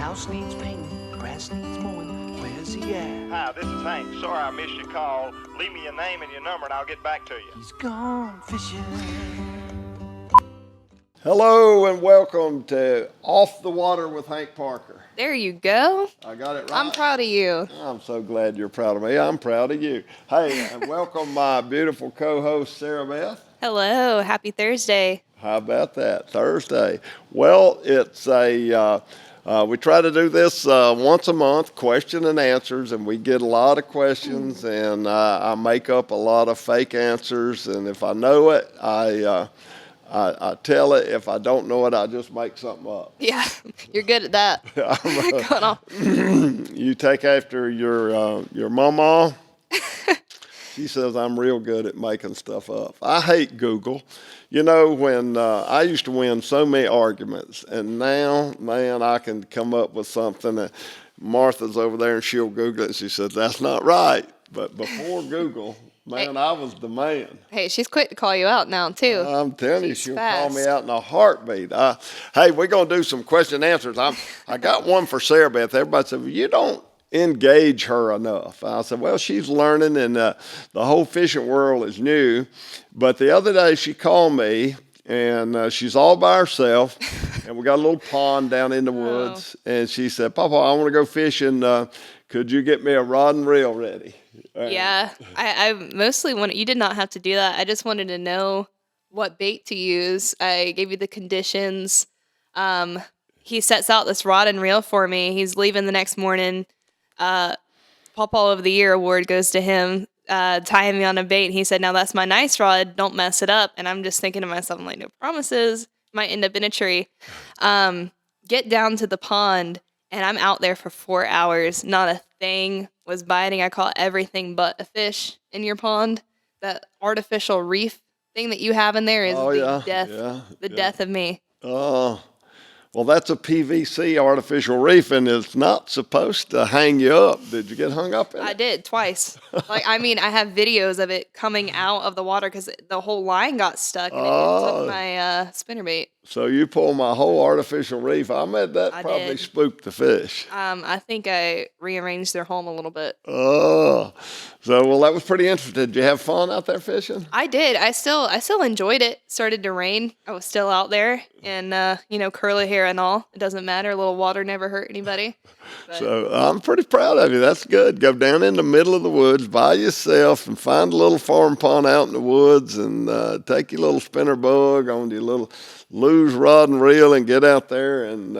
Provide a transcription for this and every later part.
house needs painting, the grass needs mowing, where's he at? Hi, this is Hank. Sorry I missed your call. Leave me your name and your number and I'll get back to you. He's gone fishing. Hello and welcome to Off the Water with Hank Parker. There you go. I got it right. I'm proud of you. I'm so glad you're proud of me. I'm proud of you. Hey, and welcome my beautiful co-host, Sarah Beth. Hello. Happy Thursday. How about that? Thursday. Well, it's we try to do this once a month, question and answers, and we get a lot of questions, and I make up a lot of fake answers, and if I know it, I tell it. If I don't know it, I just make something up. Yeah, you're good at that. Going on. You take after your mama. She says I'm real good at making stuff up. I hate Google. You know, when I used to win so many arguments, and now, man, I can come up with something. And Martha's over there, and she'll Google it, and she says, that's not right. But before Google, man, I was the man. Hey, she's quick to call you out now, too. I'm telling you, She's she'll fast. call me out in a heartbeat. Hey, we're going to do some question and answers. I got one for Sarah Beth. Everybody said, well, you don't engage her enough. I said, well, she's learning, and the whole fishing world is new. But the other day she called me, and she's all by herself, and we got a little pond down in the woods, and she said, Papa, I want to go fishing. Could you get me a rod and reel ready? Yeah, I mostly wanted, you did not have to do that. I just wanted to know what bait to use. I gave you the conditions. He sets out this rod and reel for me. He's leaving the next morning. Pawpaw of the Year award goes to him, tying me on a bait. And he said, now that's my nice rod. Don't mess it up. And I'm just thinking to myself, I'm like, no promises. Might end up in a tree. Get down to the pond, and I'm out there for 4 hours. Not a thing was biting. I caught everything but a fish in your pond. That artificial reef thing that you have in there is the death of me. Oh, well, that's a PVC artificial reef, and it's not supposed to hang you up. Did you get hung up in it? I did twice. I have videos of it coming out of the water because the whole line got stuck and it took my spinnerbait. So you pull my whole artificial reef. I bet that probably spooked the fish. I think I rearranged their home a little bit. Oh, well, that was pretty interesting. Did you have fun out there fishing? I did. I still enjoyed it. Started to rain. I was still out there, and curly hair and all. It doesn't matter. A little water never hurt anybody. But. So I'm pretty proud of you. That's good. Go down in the middle of the woods by yourself and find a little farm pond out in the woods, and take your little spinner bug on your little loose rod and reel and get out there and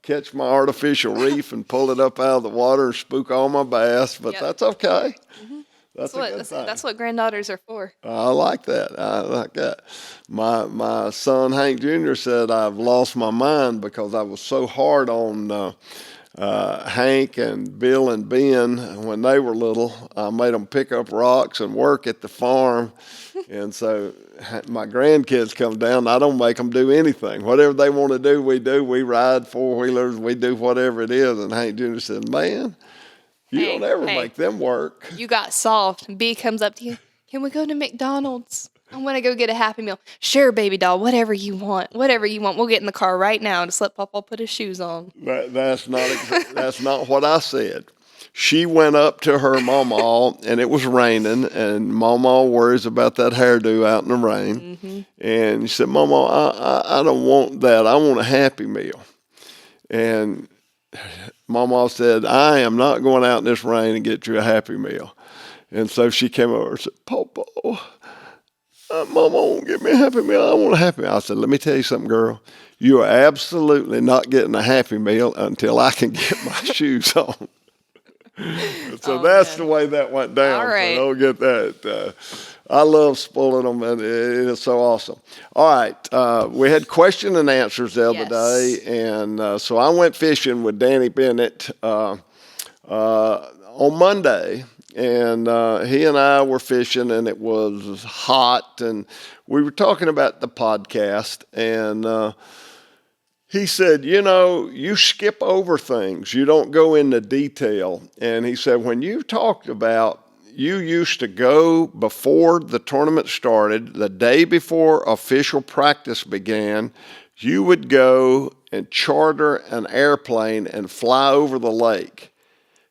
catch my artificial reef and pull it up out of the water and spook all my bass. But that's okay. Mm-hmm. That's what granddaughters are for. I like that. My son Hank Jr. said I've lost my mind because I was so hard on Hank and Bill and Ben when they were little. I made them pick up rocks and work at the farm. And so my grandkids come down. I don't make them do anything. Whatever they want to do, we do. We ride four-wheelers. We do whatever it is. And Hank Jr. said, man, you don't ever make them work. You got soft. B comes up to you. Can we go to McDonald's? I want to go get a Happy Meal. Sure, baby doll. Whatever you want. We'll get in the car right now. Just let Papa put his shoes on. That's not what I said. She went up to her mama, and it was raining, and mama worries about that hairdo out in the rain. Mm-hmm. And she said, Mama, I don't want that. I want a Happy Meal. And Mama said, I am not going out in this rain and get you a Happy Meal. And so she came over and said, Papa, Mama won't give me a Happy Meal. I want a Happy Meal. I said, let me tell you something, girl. You are absolutely not getting a Happy Meal until I can get my shoes on. So that's the way that went down. All right. So don't get that. I love spoiling them, and it is so awesome. All right. We had question and answers the other day, and so I went fishing with Danny Bennett on Monday. And he and I were fishing, and it was hot, and we were talking about the podcast, and he said, you skip over things. You don't go into detail. And he said, when you talked about you used to go before the tournament started, the day before official practice began, you would go and charter an airplane and fly over the lake.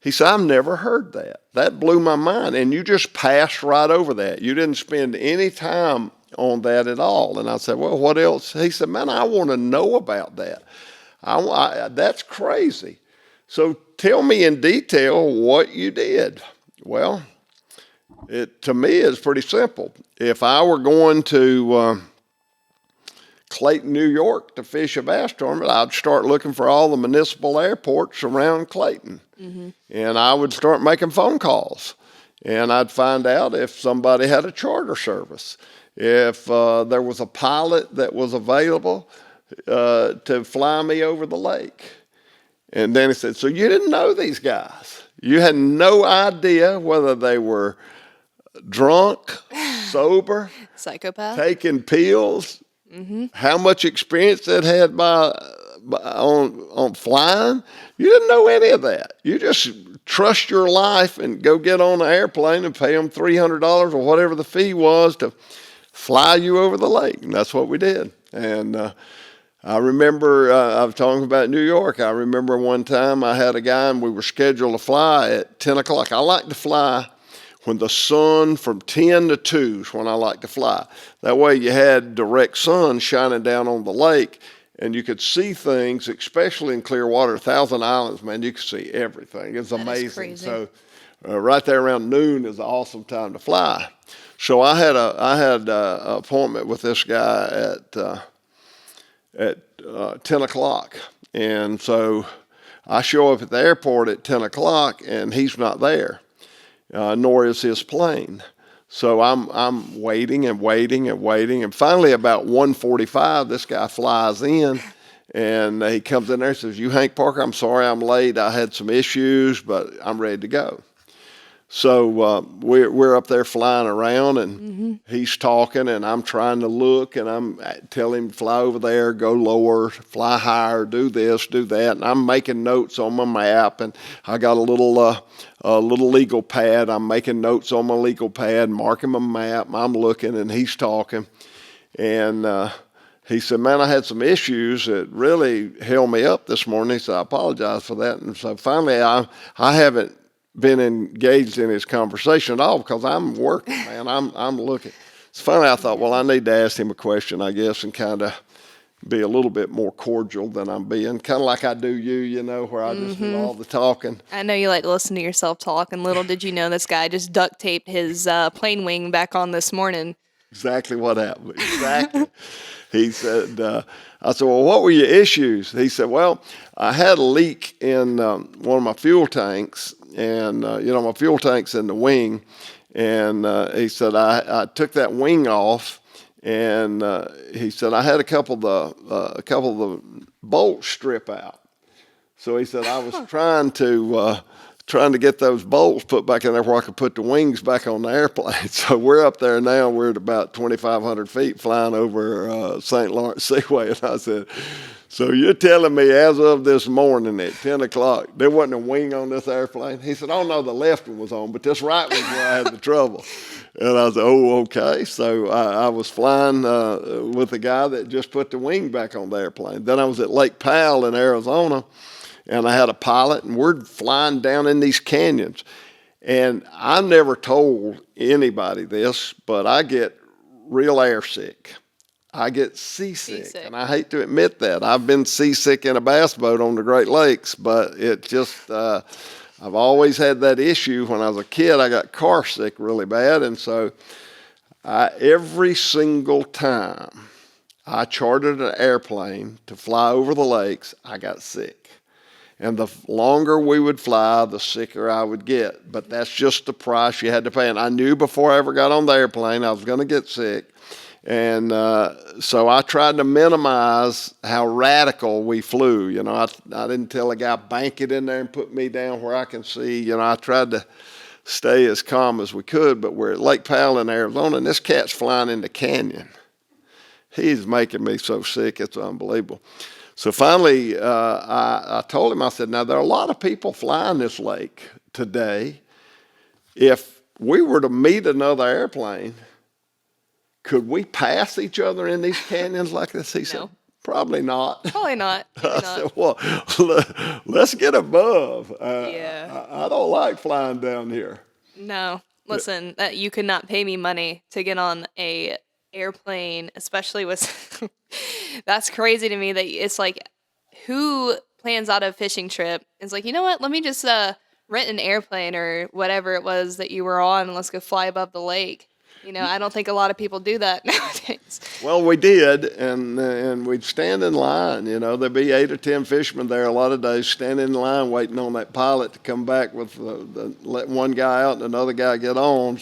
He said, I've never heard that. That blew my mind. And you just passed right over that. You didn't spend any time on that at all. And I said, well, what else? He said, man, I want to know about that. That's crazy. So tell me in detail what you did. Well, to me, it's pretty simple. If I were going to Clayton, New York to fish a bass tournament, I'd start looking for all the municipal airports around Clayton. Mm-hmm. And I would start making phone calls. And I'd find out if somebody had a charter service, if there was a pilot that was available to fly me over the lake. And then he said, so you didn't know these guys? You had no idea whether they were drunk, sober, psychopath, taking pills, how much experience they'd had on flying. You didn't know any of that. You just trust your life and go get on an airplane and pay them $300 or whatever the fee was to fly you over the lake. And that's what we did. And I remember, I was talking about New York. I remember one time I had a guy and we were scheduled to fly at 10 o'clock. I like to fly when the sun from 10 to 2 is when I like to fly. That way you had direct sun shining down on the lake and you could see things, especially in clear water. Thousand Islands, man, you could see everything. It's amazing. So right there around noon is an awesome time to fly. So I had an appointment with this guy at 10 o'clock. And so I show up at the airport at 10 o'clock and he's not there. Nor is his plane. So I'm waiting and waiting and waiting. And finally, about 1:45, this guy flies in and he comes in there and says, you Hank Parker, I'm sorry I'm late. I had some issues, but I'm ready to go. So we're up there flying around and he's talking and I'm trying to look and I'm telling him fly over there, go lower, fly higher, do this, do that. And I'm making notes on my map and I got a little legal pad. I'm making notes on my legal pad, marking my map. I'm looking and he's talking. And he said, man, I had some issues that really held me up this morning. He said, I apologize for that. And so finally I haven't been engaged in his conversation at all because I'm working, man. I'm looking. It's funny. I thought, well, I need to ask him a question, I guess, and kind of be a little bit more cordial than I'm being, kind of like I do you, where I just do all the talking. I know you like to listen to yourself talk, and little did you know this guy just duct taped his plane wing back on this morning. Exactly what happened. Exactly. He said, I said, well, what were your issues? He said, well, I had a leak in one of my fuel tanks. And, my fuel tank's in the wing. And he said, I took that wing off. And he said, I had a couple of the bolts strip out. So he said, I was trying to get those bolts put back in there where I could put the wings back on the airplane. So we're up there now. We're at about 2,500 feet flying over St. Lawrence Seaway. And I said, so you're telling me as of this morning at 10 o'clock, there wasn't a wing on this airplane? He said, oh, no, the left one was on, but this right one was where I had the trouble. And I said, oh, okay. So I was flying with the guy that just put the wing back on the airplane. Then I was at Lake Powell in Arizona, and I had a pilot, and we're flying down in these canyons. And I never told anybody this, but I get real airsick. I get seasick, and I hate to admit that. I've been seasick in a bass boat on the Great Lakes, but it just, I've always had that issue. When I was a kid, I got car sick really bad, and so every single time I chartered an airplane to fly over the lakes, I got sick. And the longer we would fly, the sicker I would get. But that's just the price you had to pay. And I knew before I ever got on the airplane I was going to get sick. And so I tried to minimize how radical we flew. I didn't tell a guy, bank it in there and put me down where I can see. I tried to stay as calm as we could. But we're at Lake Powell in Arizona, and this cat's flying in the canyon. He's making me so sick, it's unbelievable. So finally, I told him, I said, now there are a lot of people flying this lake today. If we were to meet another airplane, could we pass each other in these canyons like this? He said, Probably not. Probably not. Maybe I not. said, well, let's get above. Yeah. I don't like flying down here. No, listen, you could not pay me money to get on a airplane, especially with. That's crazy to me. That it's like, who plans out a fishing trip? It's like, you know what? Let me just rent an airplane or whatever it was that you were on, and let's go fly above the lake. I don't think a lot of people do that nowadays. Well, we did, and we'd stand in line. There'd be 8 or 10 fishermen there a lot of days, standing in line waiting on that pilot to come back with let one guy out and another guy get on.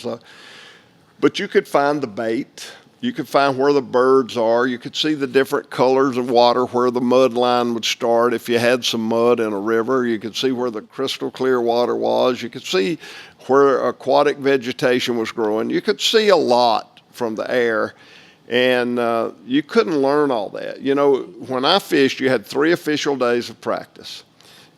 But you could find the bait. You could find where the birds are. You could see the different colors of water, where the mud line would start. If you had some mud in a river, you could see where the crystal clear water was. You could see where aquatic vegetation was growing. You could see a lot from the air, and you couldn't learn all that. When I fished, you had 3 official days of practice,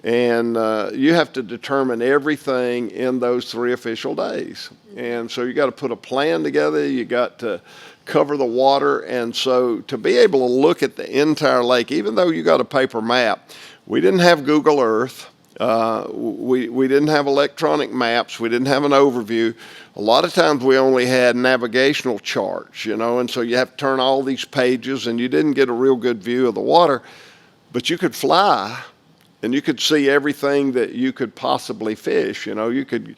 and you have to determine everything in those 3 official days. And so you got to put a plan together. You got to cover the water, and so to be able to look at the entire lake, even though you got a paper map, we didn't have Google Earth. We didn't have electronic maps. We didn't have an overview. A lot of times we only had navigational charts, and so you have to turn all these pages, and you didn't get a real good view of the water. But you could fly, and you could see everything that you could possibly fish. You could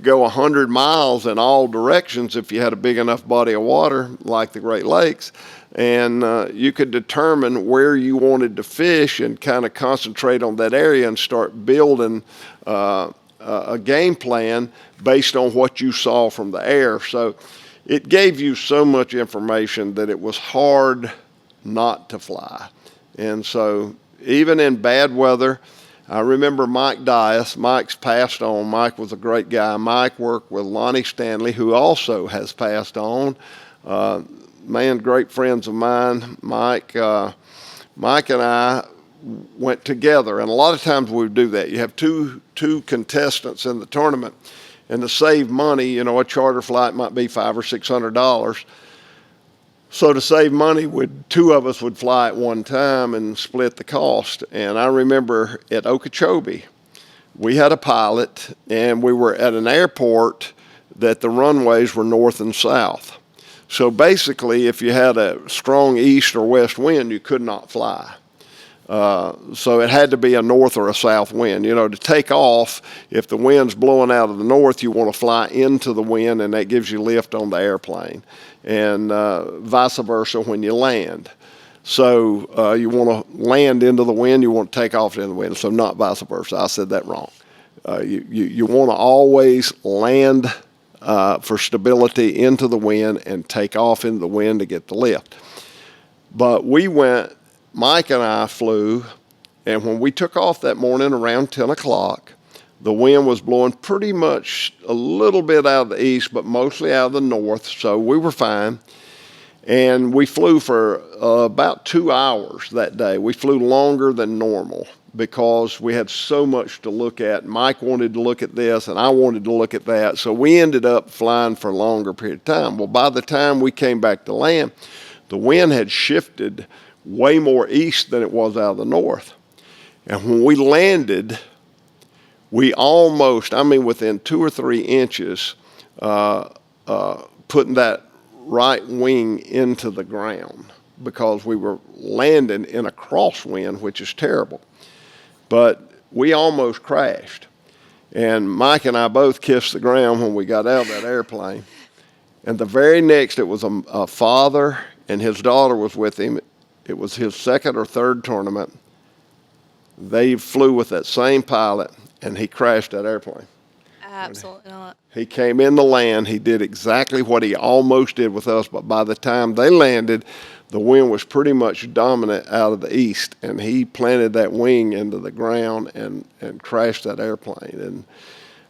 go 100 miles in all directions if you had a big enough body of water like the Great Lakes. And you could determine where you wanted to fish and kind of concentrate on that area and start building a game plan based on what you saw from the air. So it gave you so much information that it was hard not to fly. And so even in bad weather, I remember Mike Dias. Mike's passed on. Mike was a great guy. Mike worked with Lonnie Stanley, who also has passed on. Great friends of mine. Mike and I went together, and a lot of times we would do that. You have two contestants in the tournament, and to save money, a charter flight might be $500 or $600. So to save money, 2 of us would fly at one time and split the cost. And I remember at Okeechobee, we had a pilot, and we were at an airport that the runways were north and south. So basically, if you had a strong east or west wind, you could not fly. So it had to be a north or a south wind. To take off, if the wind's blowing out of the north, you want to fly into the wind, and that gives you lift on the airplane. And vice versa when you land. So you want to land into the wind, you want to take off into the wind. So not vice versa. I said that wrong. You want to always land for stability into the wind and take off into the wind to get the lift. But Mike and I flew, and when we took off that morning around 10 o'clock, the wind was blowing pretty much a little bit out of the east, but mostly out of the north, so we were fine. And we flew for about 2 hours that day. We flew longer than normal because we had so much to look at. Mike wanted to look at this, and I wanted to look at that, so we ended up flying for a longer period of time. Well, by the time we came back to land, the wind had shifted way more east than it was out of the north. And when we landed, we almost, within 2 or 3 inches, putting that right wing into the ground because we were landing in a crosswind, which is terrible. But we almost crashed. And Mike and I both kissed the ground when we got out of that airplane. And the very next, it was a father and his daughter was with him. It was his 2nd or 3rd tournament. They flew with that same pilot, and he crashed that airplane. Absolutely not. He came in to land. He did exactly what he almost did with us, but by the time they landed, the wind was pretty much dominant out of the east, and he planted that wing into the ground and crashed that airplane. And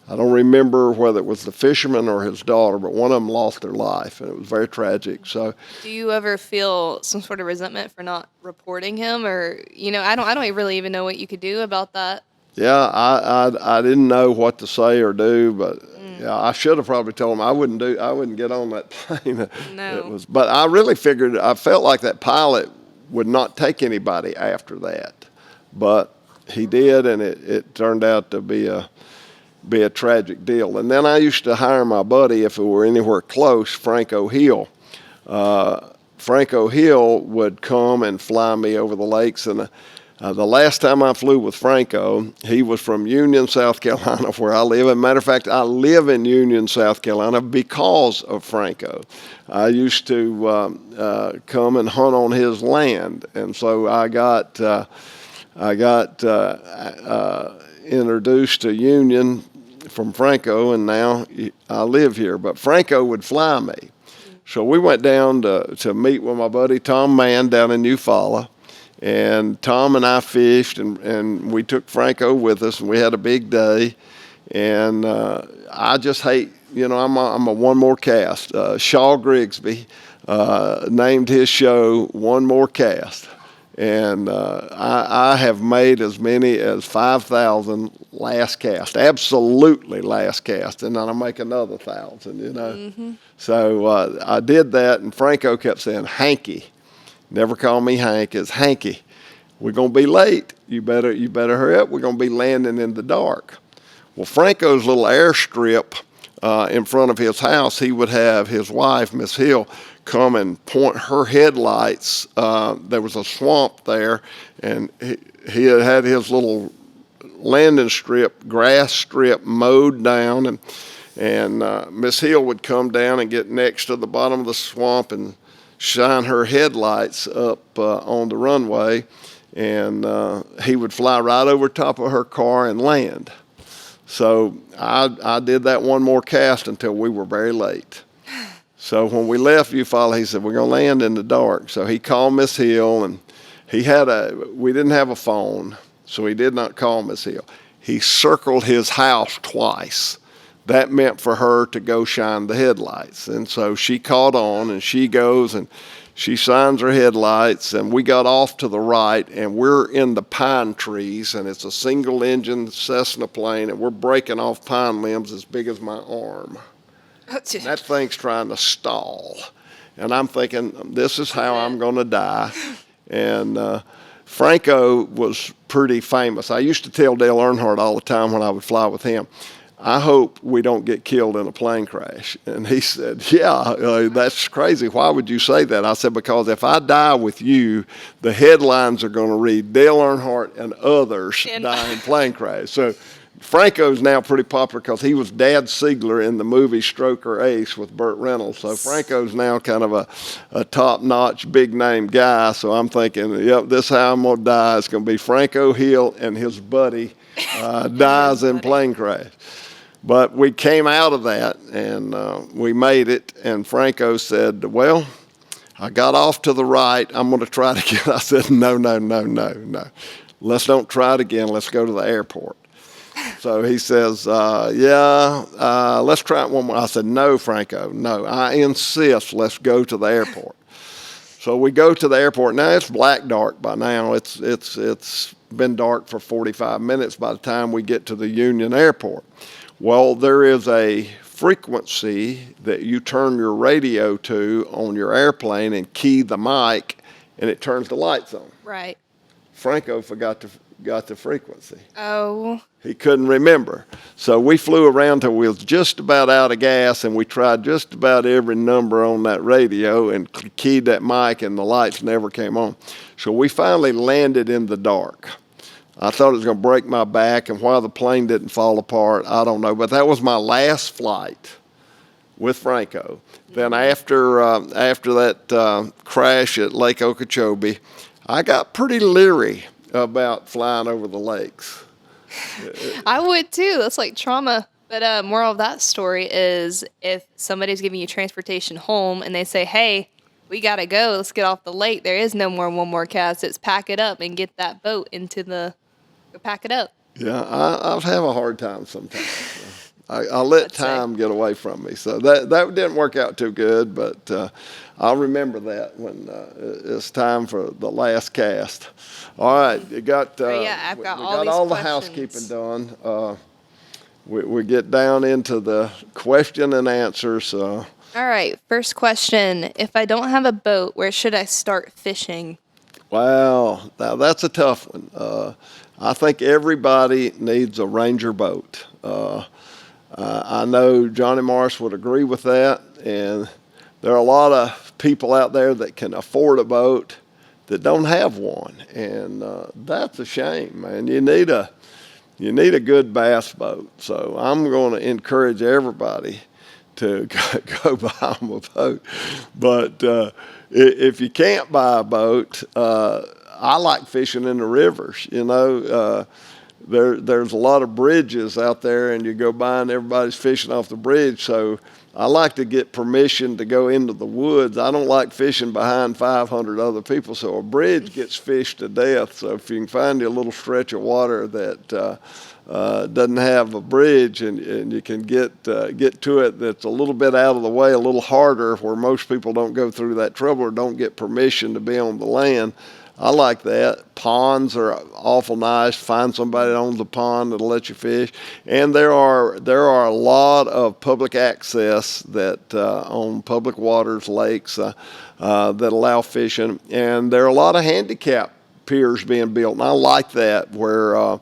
I don't remember whether it was the fisherman or his daughter, but one of them lost their life, and it was very tragic. So, do you ever feel some sort of resentment for not reporting him, or I don't really even know what you could do about that? Yeah, I didn't know what to say or do, but yeah, I should have probably told him I wouldn't get on that plane. No. But I really felt like that pilot would not take anybody after that. But he did, and it turned out to be a tragic deal. And then I used to hire my buddy, if it were anywhere close, Franco Hill. Franco Hill would come and fly me over the lakes. And the last time I flew with Franco, he was from Union, South Carolina, where I live. As a matter of fact, I live in Union, South Carolina because of Franco. I used to come and hunt on his land. And so I got introduced to Union from Franco, and now I live here. But Franco would fly me. So we went down to meet with my buddy Tom Mann down in Eufaula, and Tom and I fished, and we took Franco with us, and we had a big day. And I just hate, I'm a one more cast. Shaw Grigsby named his show One More Cast. And I have made as many as 5,000 last cast, absolutely last cast, and then I'll make another 1,000, Mm-hmm. So I did that, and Franco kept saying, Hanky. Never call me Hank, it's Hanky. We're going to be late. You better hurry up. We're going to be landing in the dark. Well, Franco's little airstrip in front of his house, he would have his wife, Miss Hill, come and point her headlights. There was a swamp there, and he had his little landing strip, grass strip mowed down, and Miss Hill would come down and get next to the bottom of the swamp and shine her headlights up on the runway, and he would fly right over top of her car and land. So I did that one more cast until we were very late. So when we left Eufaula, he said, we're going to land in the dark. So he called Miss Hill, and we didn't have a phone, so he did not call Miss Hill. He circled his house twice. That meant for her to go shine the headlights. And so she caught on, and she goes, and she shines her headlights, and we got off to the right, and we're in the pine trees, and it's a single-engine Cessna plane, and we're breaking off pine limbs as big as my arm. That thing's trying to stall. And I'm thinking, this is how I'm going to die. And Franco was pretty famous. I used to tell Dale Earnhardt all the time when I would fly with him, I hope we don't get killed in a plane crash. And he said, that's crazy. Why would you say that? I said, because if I die with you, the headlines are going to read Dale Earnhardt and others die in plane crash. So Franco's now pretty popular because he was Dad Siegler in the movie Stroker Ace with Burt Reynolds. So Franco's now kind of a top-notch, big-name guy. So I'm thinking, this is how I'm going to die. It's going to be Franco Hill and his buddy dies in plane crash. But we came out of that, and we made it. And Franco said, well, I got off to the right. I'm going to try it again. I said, no. Let's don't try it again. Let's go to the airport. So he says, let's try it one more. I said, no, Franco, no. I insist, let's go to the airport. So we go to the airport. Now it's black dark by now. It's been dark for 45 minutes by the time we get to the Union Airport. Well, there is a frequency that you turn your radio to on your airplane and key the mic, and it turns the lights on. Right. Franco got the frequency. Oh. He couldn't remember. So we flew around till we was just about out of gas, and we tried just about every number on that radio and keyed that mic, and the lights never came on. So we finally landed in the dark. I thought it was going to break my back, and why the plane didn't fall apart, I don't know. But that was my last flight with Franco. Then after that crash at Lake Okeechobee, I got pretty leery about flying over the lakes. I would too. That's like trauma. But moral of that story is if somebody's giving you transportation home and they say, hey, we got to go. Let's get off the lake. There is no more one more cast. It's pack it up and get that boat into the pack it up. Yeah, I have a hard time sometimes. I let time get away from me. So that didn't work out too good, but I'll remember that when it's time for the last cast. All right, you got, I've got all the housekeeping done. We get down into the question and answers. All right, first question. If I don't have a boat, where should I start fishing? Wow, now that's a tough one. I think everybody needs a Ranger boat. I know Johnny Morris would agree with that, and there are a lot of people out there that can afford a boat that don't have one, and that's a shame, man. You need a good bass boat. So I'm going to encourage everybody to go buy them a boat. But if you can't buy a boat, I like fishing in the rivers. There's a lot of bridges out there, and you go by and everybody's fishing off the bridge. So I like to get permission to go into the woods. I don't like fishing behind 500 other people, so a bridge gets fished to death. So if you can find you a little stretch of water that doesn't have a bridge, and you can get to it that's a little bit out of the way, a little harder, where most people don't go through that trouble or don't get permission to be on the land, I like that. Ponds are awful nice. Find somebody that owns a pond that'll let you fish. And there are a lot of public access that on public waters, lakes that allow fishing. And there are a lot of handicap piers being built. And I like that, where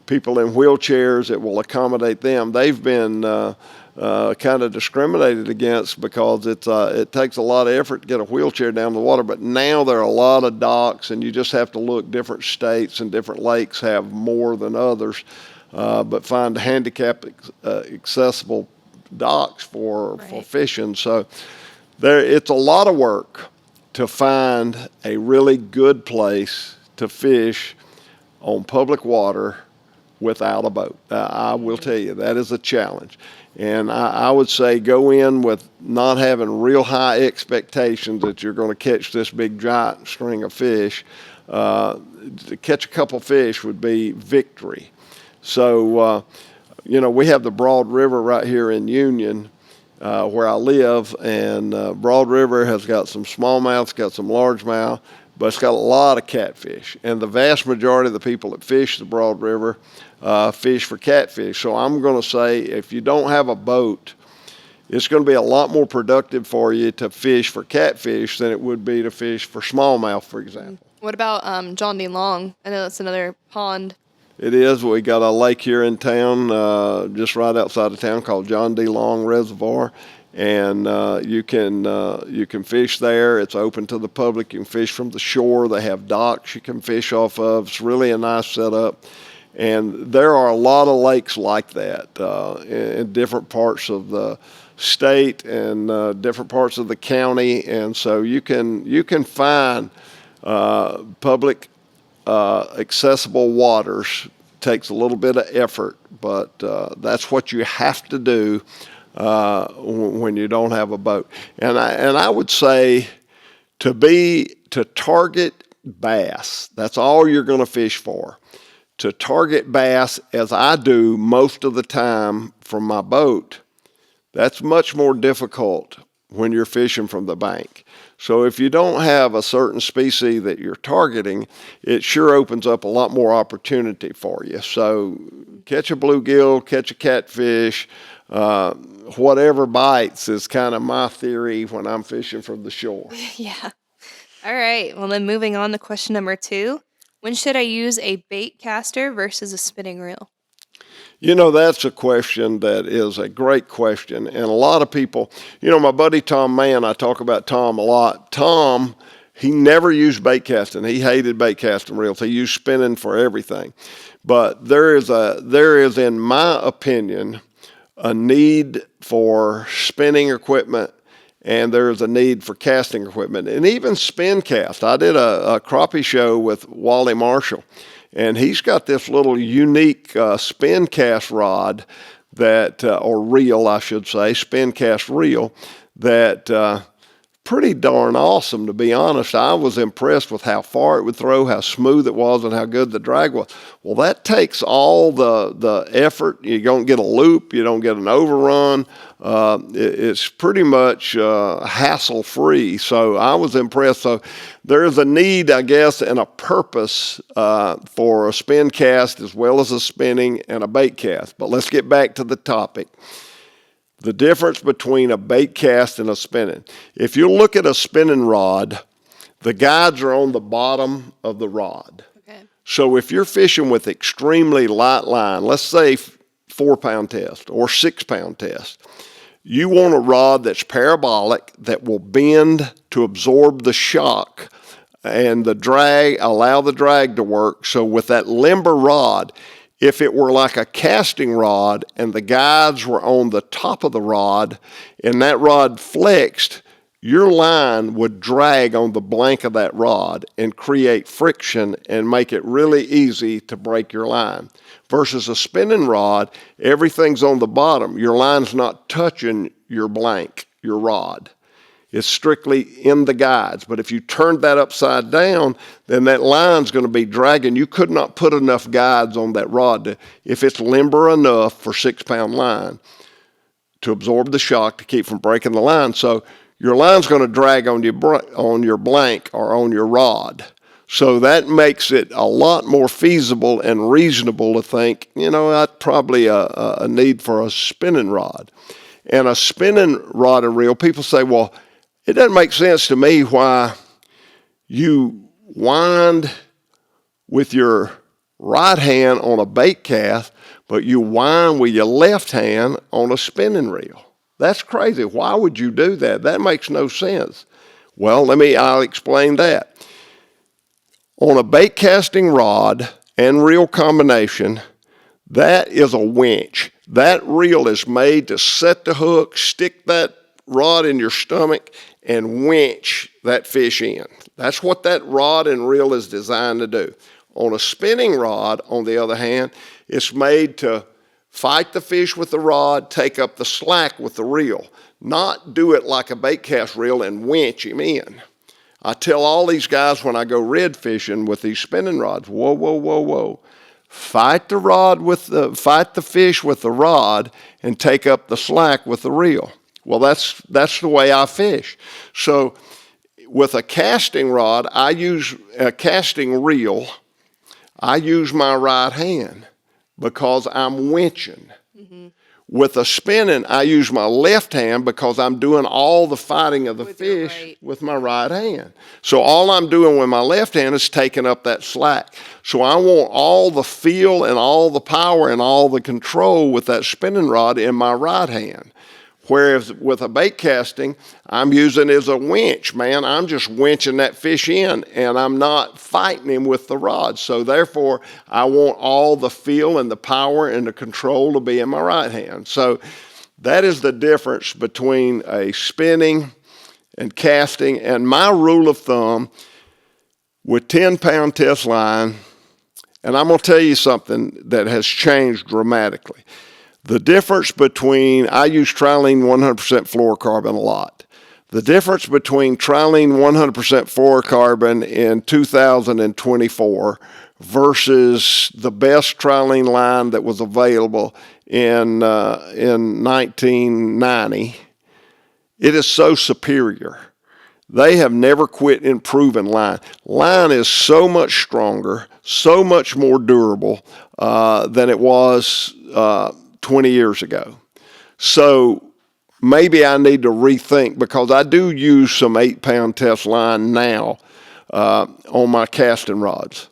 people in wheelchairs, it will accommodate them. They've been kind of discriminated against because it takes a lot of effort to get a wheelchair down the water. But now there are a lot of docks, and you just have to look. Different states and different lakes have more than others, but find handicap accessible docks for fishing. So it's a lot of work to find a really good place to fish on public water without a boat. I will tell you, that is a challenge. And I would say go in with not having real high expectations that you're going to catch this big giant string of fish. To catch a couple fish would be victory. So, we have the Broad River right here in Union, where I live, and Broad River has got some smallmouth, got some largemouth, but it's got a lot of catfish. And the vast majority of the people that fish the Broad River fish for catfish. So I'm going to say, if you don't have a boat, it's going to be a lot more productive for you to fish for catfish than it would be to fish for smallmouth, for example. What about John D. Long? I know that's another pond. It is. We got a lake here in town, just right outside of town, called John D. Long Reservoir. And you can fish there. It's open to the public. You can fish from the shore. They have docks you can fish off of. It's really a nice setup. And there are a lot of lakes like that in different parts of the state and different parts of the county. And so you can find public accessible waters. Takes a little bit of effort, but that's what you have to do when you don't have a boat. And I would say to target bass, that's all you're going to fish for. To target bass, as I do most of the time from my boat, that's much more difficult when you're fishing from the bank. So if you don't have a certain species that you're targeting, it sure opens up a lot more opportunity for you. So catch a bluegill, catch a catfish, whatever bites is kind of my theory when I'm fishing from the shore. Yeah. All right. Well, then moving on to question number 2. When should I use a Baitcaster versus a spinning reel? That's a question that is a great question. And a lot of people, my buddy Tom Mann, I talk about Tom a lot. Tom, he never used bait casting. He hated bait casting reels. He used spinning for everything. But there is, in my opinion, a need for spinning equipment, and there's a need for casting equipment, and even spin cast. I did a crappie show with Wally Marshall, and he's got this little unique spin cast rod or reel, I should say, spin cast reel that pretty darn awesome, to be honest. I was impressed with how far it would throw, how smooth it was, and how good the drag was. Well, that takes all the effort. You don't get a loop. You don't get an overrun. It's pretty much hassle-free. So I was impressed. So there's a need, I guess, and a purpose for a spin cast as well as a spinning and a bait cast. But let's get back to the topic. The difference between a bait cast and a spinning. If you look at a spinning rod, The guides are on the bottom of the rod. Okay. So if you're fishing with extremely light line, let's say 4-pound test or 6-pound test, you want a rod that's parabolic that will bend to absorb the shock and the drag, allow the drag to work. So with that limber rod, if it were like a casting rod and the guides were on the top of the rod and that rod flexed, your line would drag on the blank of that rod and create friction and make it really easy to break your line. Versus a spinning rod, everything's on the bottom. Your line's not touching your blank, your rod. It's strictly in the guides. But if you turned that upside down, then that line's going to be dragging. You could not put enough guides on that rod if it's limber enough for 6-pound line to absorb the shock to keep from breaking the line. So your line's going to drag on your blank or on your rod. So that makes it a lot more feasible and reasonable to think, that's probably a need for a spinning rod. And a spinning rod and reel, people say, well, it doesn't make sense to me why you wind with your right hand on a bait cast, but you wind with your left hand on a spinning reel. That's crazy. Why would you do that? That makes no sense. Well, I'll explain that. On a bait casting rod and reel combination, that is a winch. That reel is made to set the hook, stick that rod in your stomach, and winch that fish in. That's what that rod and reel is designed to do. On a spinning rod, on the other hand, it's made to fight the fish with the rod, take up the slack with the reel, not do it like a bait cast reel and winch him in. I tell all these guys when I go red fishing with these spinning rods, whoa. Fight the fish with the rod and take up the slack with the reel. Well, that's the way I fish. So with a casting rod, I use a casting reel. I use my right hand because I'm winching. Mm-hmm. With a spinning, I use my left hand because I'm doing all the fighting of the fish with my right hand. So all I'm doing with my left hand is taking up that slack. So I want all the feel and all the power and all the control with that spinning rod in my right hand. Whereas with a bait casting, I'm using it as a winch, man. I'm just winching that fish in, and I'm not fighting him with the rod. So therefore, I want all the feel and the power and the control to be in my right hand. So that is the difference between a spinning and casting. And my rule of thumb with 10-pound test line, and I'm going to tell you something that has changed dramatically. The difference between, I use Trilene 100% fluorocarbon a lot. The difference between Trilene 100% fluorocarbon in 2024 versus the best Trilene line that was available in 1990, it is so superior. They have never quit improving line. Line is so much stronger, so much more durable than it was 20 years ago. So maybe I need to rethink, because I do use some 8-pound test line now on my casting rods.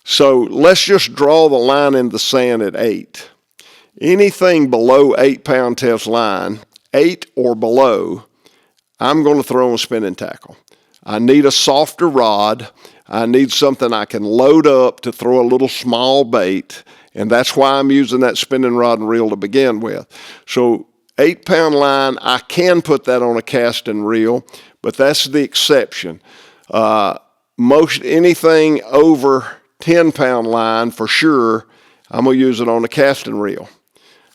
So let's just draw the line in the sand at 8. Anything below 8-pound test line, 8 or below, I'm going to throw on spinning tackle. I need a softer rod. I need something I can load up to throw a little small bait. And that's why I'm using that spinning rod and reel to begin with. So 8-pound line, I can put that on a casting reel, but that's the exception. Anything over 10-pound line, for sure, I'm going to use it on a casting reel.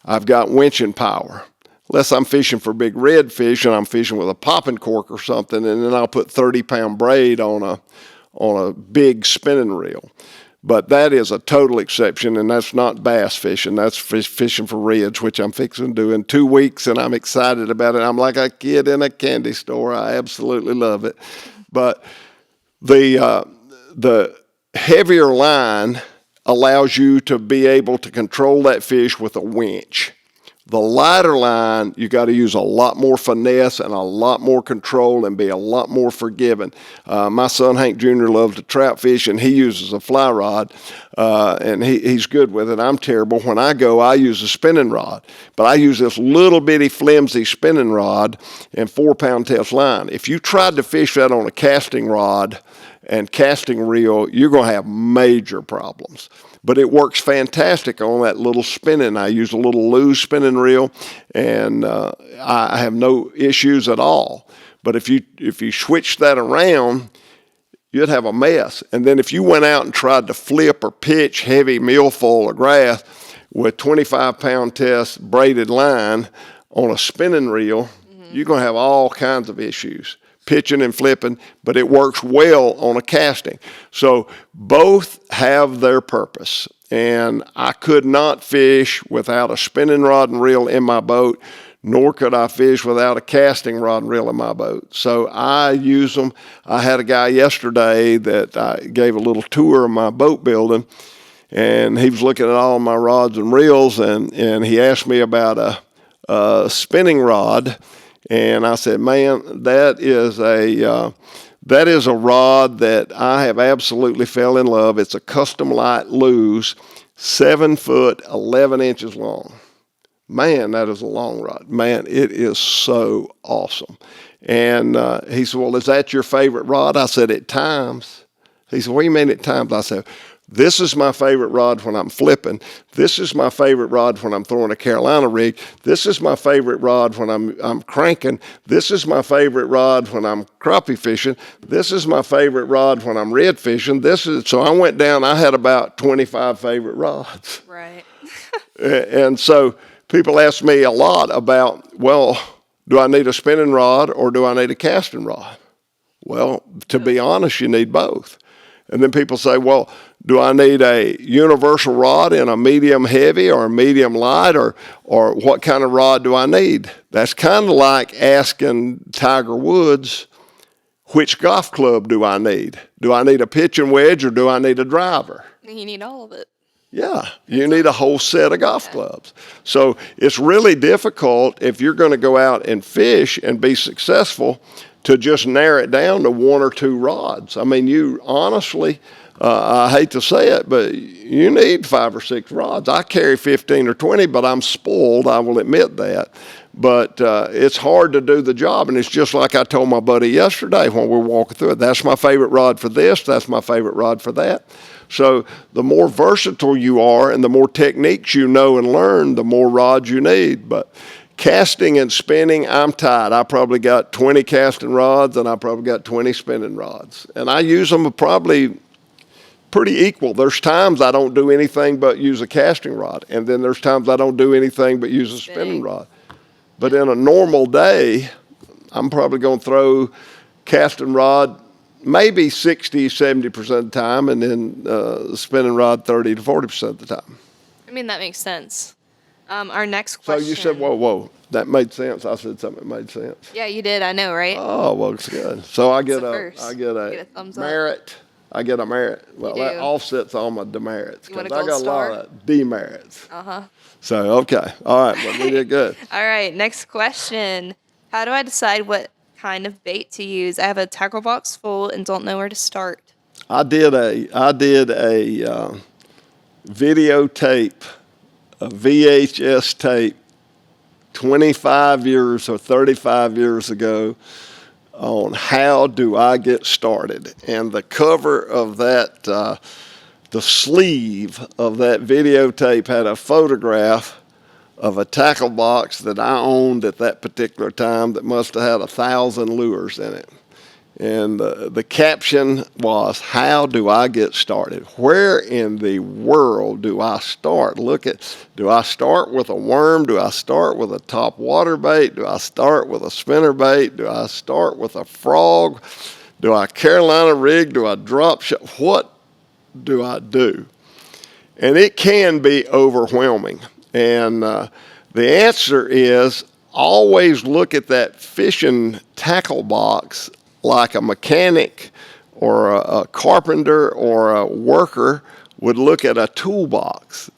I've got winching power. Unless I'm fishing for big redfish and I'm fishing with a popping cork or something, and then I'll put 30-pound braid on a big spinning reel. But that is a total exception, and that's not bass fishing. That's fishing for reds, which I'm fixing to do in 2 weeks, and I'm excited about it. I'm like a kid in a candy store. I absolutely love it. But the heavier line allows you to be able to control that fish with a winch. The lighter line, you got to use a lot more finesse and a lot more control and be a lot more forgiving. My son Hank Jr. loves to trap fish, and he uses a fly rod, and he's good with it. I'm terrible. When I go, I use a spinning rod, but I use this little bitty flimsy spinning rod and 4-pound test line. If you tried to fish that on a casting rod and casting reel, you're going to have major problems. But it works fantastic on that little spinning. I use a little loose spinning reel, and I have no issues at all. But if you switch that around, you'd have a mess. And then if you went out and tried to flip or pitch heavy milfoil or grass with 25-pound test braided line on a spinning reel, you're going to have all kinds of issues, pitching and flipping, but it works well on a casting. So both have their purpose, and I could not fish without a spinning rod and reel in my boat, nor could I fish without a casting rod and reel in my boat. So I use them. I had a guy yesterday that I gave a little tour of my boat building, and he was looking at all my rods and reels, and he asked me about a spinning rod. And I said, man, that is a rod that I have absolutely fell in love. It's a custom light lose, 7 foot, 11 inches long. Man, that is a long rod. Man, it is so awesome. And he said, well, is that your favorite rod? I said, at times. He said, what do you mean at times? I said, this is my favorite rod when I'm flipping. This is my favorite rod when I'm throwing a Carolina rig. This is my favorite rod when I'm cranking. This is my favorite rod when I'm crappie fishing. This is my favorite rod when I'm red fishing. So I went down, I had about 25 favorite rods. Right. And so people ask me a lot about, well, do I need a spinning rod or do I need a casting rod? Well, to be honest, you need both. And then people say, well, do I need a universal rod in a medium heavy or a medium light, or what kind of rod do I need? That's kind of like asking Tiger Woods, which golf club do I need? Do I need a pitching wedge or do I need a driver? You need all of it. Yeah, you need a whole set of golf clubs. So it's really difficult if you're going to go out and fish and be successful to just narrow it down to 1 or 2 rods. I mean, you honestly, I hate to say it, but you need 5 or 6 rods. I carry 15 or 20, but I'm spoiled, I will admit that. But it's hard to do the job, and it's just like I told my buddy yesterday when we were walking through it. That's my favorite rod for this, that's my favorite rod for that. So the more versatile you are and the more techniques you know and learn, the more rods you need. But casting and spinning, I'm tied. I probably got 20 casting rods and I probably got 20 spinning rods. And I use them probably pretty equal. There's times I don't do anything but use a casting rod. And then there's times I don't do anything but use a spinning rod. But in a normal day, I'm probably going to throw casting rod maybe 60, 70% of the time, and then spinning rod 30 to 40% of the time. I mean, that makes sense. Our next question. So you said, whoa, that made sense. I said something that made sense. Yeah, you did. I know, right? Oh, well, it's good. So I get a thumbs up. merit. I get a merit. Well, that do. offsets all my demerits You want because a I gold got a lot star? of demerits. Uh-huh. So, okay. All right. Well, we did good. All right, next question. How do I decide what kind of bait to use? I have a tackle box full and don't know where to start. I did a videotape, a VHS tape 25 years or 35 years ago on how do I get started. And the cover of that, the sleeve of that videotape had a photograph of a tackle box that I owned at that particular time that must have had 1,000 lures in it. And the caption was, how do I get started? Where in the world do I start? Do I start with a worm? Do I start with a top water bait? Do I start with a spinner bait? Do I start with a frog? Do I Carolina rig? Do I drop shot? What do I do? And it can be overwhelming. And the answer is always look at that fishing tackle box like a mechanic or a carpenter or a worker would look at a toolbox.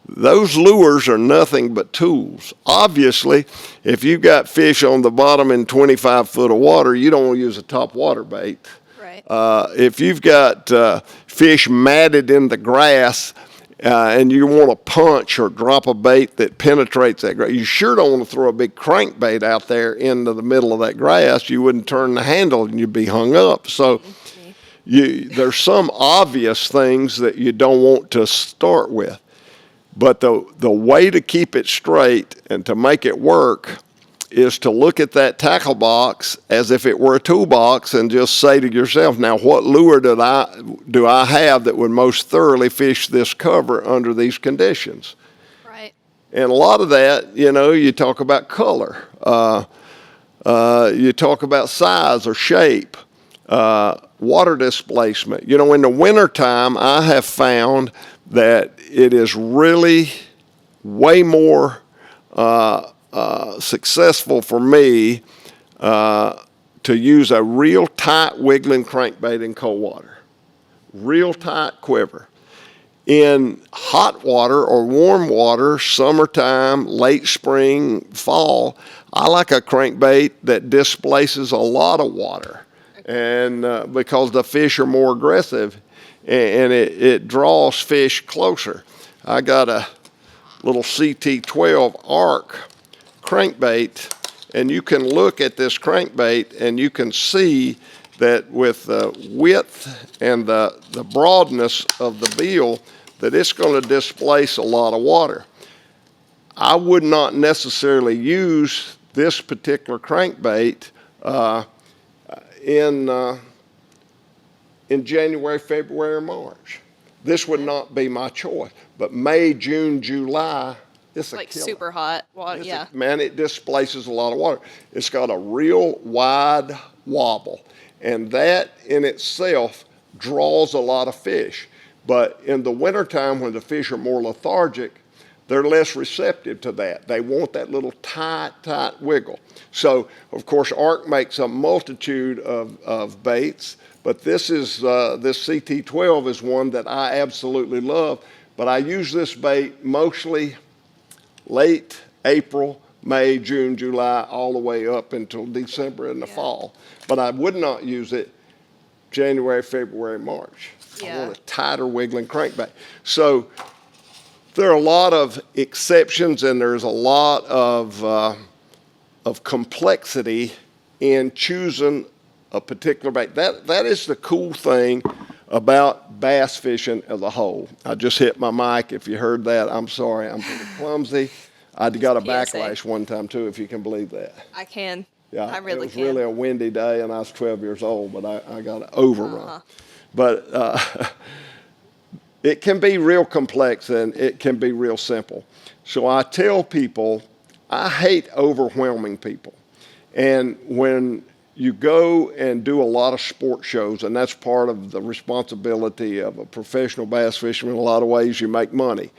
Those lures are nothing but tools. Obviously, if you've got fish on the bottom in 25 foot of water, you don't want to use a top water bait. Right. If you've got fish matted in the grass and you want to punch or drop a bait that penetrates that grass, you sure don't want to throw a big crankbait out there into the middle of that grass. You wouldn't turn the handle and you'd be hung up. So there's some obvious things that you don't want to start with. But the way to keep it straight and to make it work is to look at that tackle box as if it were a toolbox and just say to yourself, now what lure do I have that would most thoroughly fish this cover under these conditions? Right. And a lot of that, you talk about color. You talk about size or shape, water displacement. In the wintertime, I have found that it is really way more successful for me to use a real tight wiggling crankbait in cold water, real tight quiver. In hot water or warm water, summertime, late spring, fall, I like a crankbait that displaces a lot of water, and because the fish are more aggressive, and it draws fish closer. I got a little CT12 arc crankbait, and you can look at this crankbait and you can see that with the width and the broadness of the bill that it's going to displace a lot of water. I would not necessarily use this particular crankbait in January, February, or March. This would not be my choice. But May, June, July, it's a Like killer. super hot water, yeah. Man, it displaces a lot of water. It's got a real wide wobble, and that in itself draws a lot of fish. But in the wintertime, when the fish are more lethargic, they're less receptive to that. They want that little tight wiggle. So, of course, Arc makes a multitude of baits, but this CT12 is one that I absolutely love. But I use this bait mostly late April, May, June, July, all the way up until December in the fall. But I would not use it January, February, March. I want a tighter wiggling crankbait. So there are a lot of exceptions, and there's a lot of complexity in choosing a particular bait. That is the cool thing about bass fishing as a whole. I just hit my mic. If you heard that, I'm sorry. I'm pretty clumsy. I got a backlash one time too, if you can believe that. I can. Yeah, I really can. It was really a windy day, and I was 12 years old, but I got overrun. But it can be real complex, and it can be real simple. So I tell people, I hate overwhelming people. And when you go and do a lot of sport shows, and that's part of the responsibility of a professional bass fisherman. In a lot of ways you make money.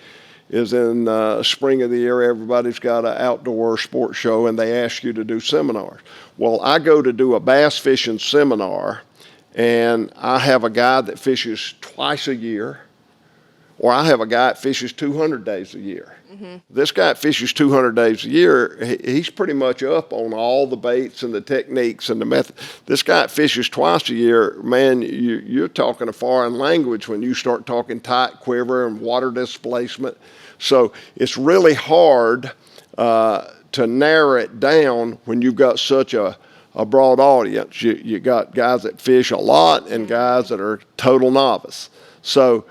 Is in spring of the year, everybody's got an outdoor sports show, and they ask you to do seminars. Well, I go to do a bass fishing seminar, and I have a guy that fishes twice a year, or I have a guy that fishes 200 days a year. Mm-hmm. This guy that fishes 200 days a year, he's pretty much up on all the baits and the techniques and the method. This guy that fishes twice a year, man, you're talking a foreign language when you start talking tight quiver and water displacement. So it's really hard to narrow it down when you've got such a broad audience. You got guys that fish a lot and guys that are total novice. So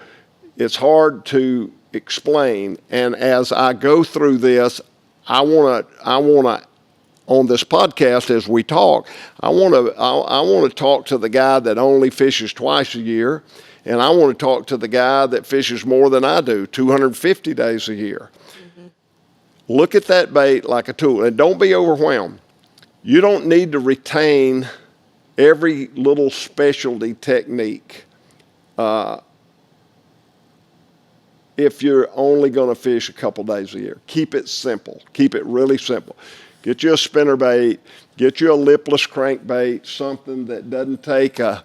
it's hard to explain. And as I go through this, I want to on this podcast as we talk, I want to talk to the guy that only fishes twice a year, and I want to talk to the guy that fishes more than I do, 250 days a year. Mm-hmm. Look at that bait like a tool, and don't be overwhelmed. You don't need to retain every little specialty technique if you're only going to fish a couple days a year. Keep it simple. Keep it really simple. Get you a spinner bait. Get you a lipless crankbait, something that doesn't take a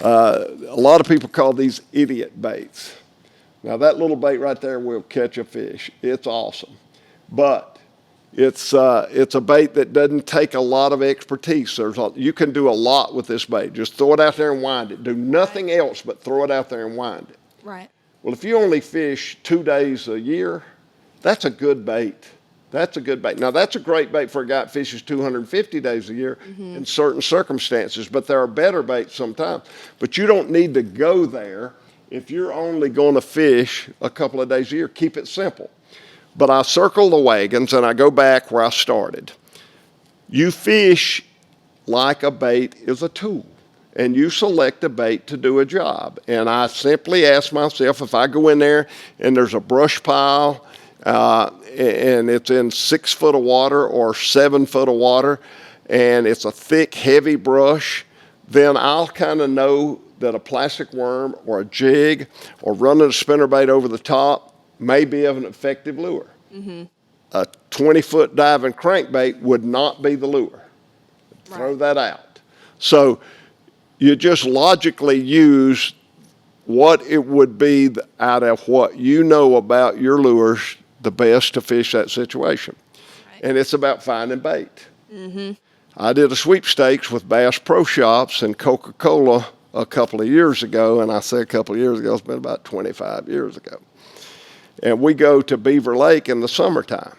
lot of people call these idiot baits. Now that little bait right there will catch a fish. It's awesome. But it's a bait that doesn't take a lot of expertise. You can do a lot with this bait. Just throw it out there and wind it. Do nothing else but throw it out there and wind it. Right. Well, if you only fish 2 days a year, that's a good bait. That's a good bait. Now, that's a great bait for a guy that fishes 250 days a year in certain circumstances, but there are better baits sometimes. But you don't need to go there if you're only going to fish a couple of days a year. Keep it simple. But I circle the wagons and I go back where I started. You fish like a bait is a tool, and you select a bait to do a job. And I simply ask myself, if I go in there and there's a brush pile and it's in 6 foot of water or 7 foot of water, and it's a thick, heavy brush, then I'll kind of know that a plastic worm or a jig or running a spinnerbait over the top may be of an effective lure. A 20-foot diving crankbait would not be the lure. Throw that out. So you just logically use what it would be out of what you know about your lures the best to fish that situation. And it's about finding bait. I did a sweepstakes with Bass Pro Shops and Coca-Cola a couple of years ago, and I say a couple of years ago, it's been about 25 years ago. And we go to Beaver Lake in the summertime.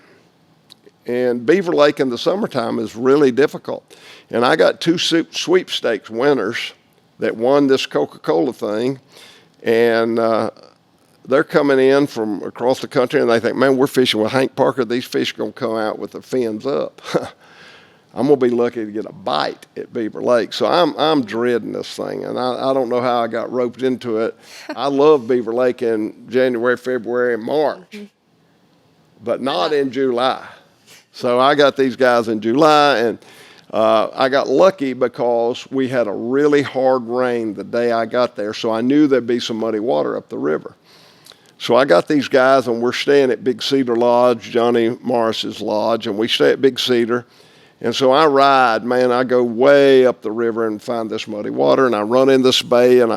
And Beaver Lake in the summertime is really difficult. And I got 2 sweepstakes winners that won this Coca-Cola thing. And they're coming in from across the country, and they think, man, we're fishing with Hank Parker. These fish are going to come out with their fins up. I'm going to be lucky to get a bite at Beaver Lake. So I'm dreading this thing, and I don't know how I got roped into it. I love Beaver Lake in January, February, and March, but not in July. So I got these guys in July, and I got lucky because we had a really hard rain the day I got there, so I knew there'd be some muddy water up the river. So I got these guys, and we're staying at Big Cedar Lodge, Johnny Morris's lodge, and we stay at Big Cedar. And so I ride, man, I go way up the river and find this muddy water, and I run in this bay, and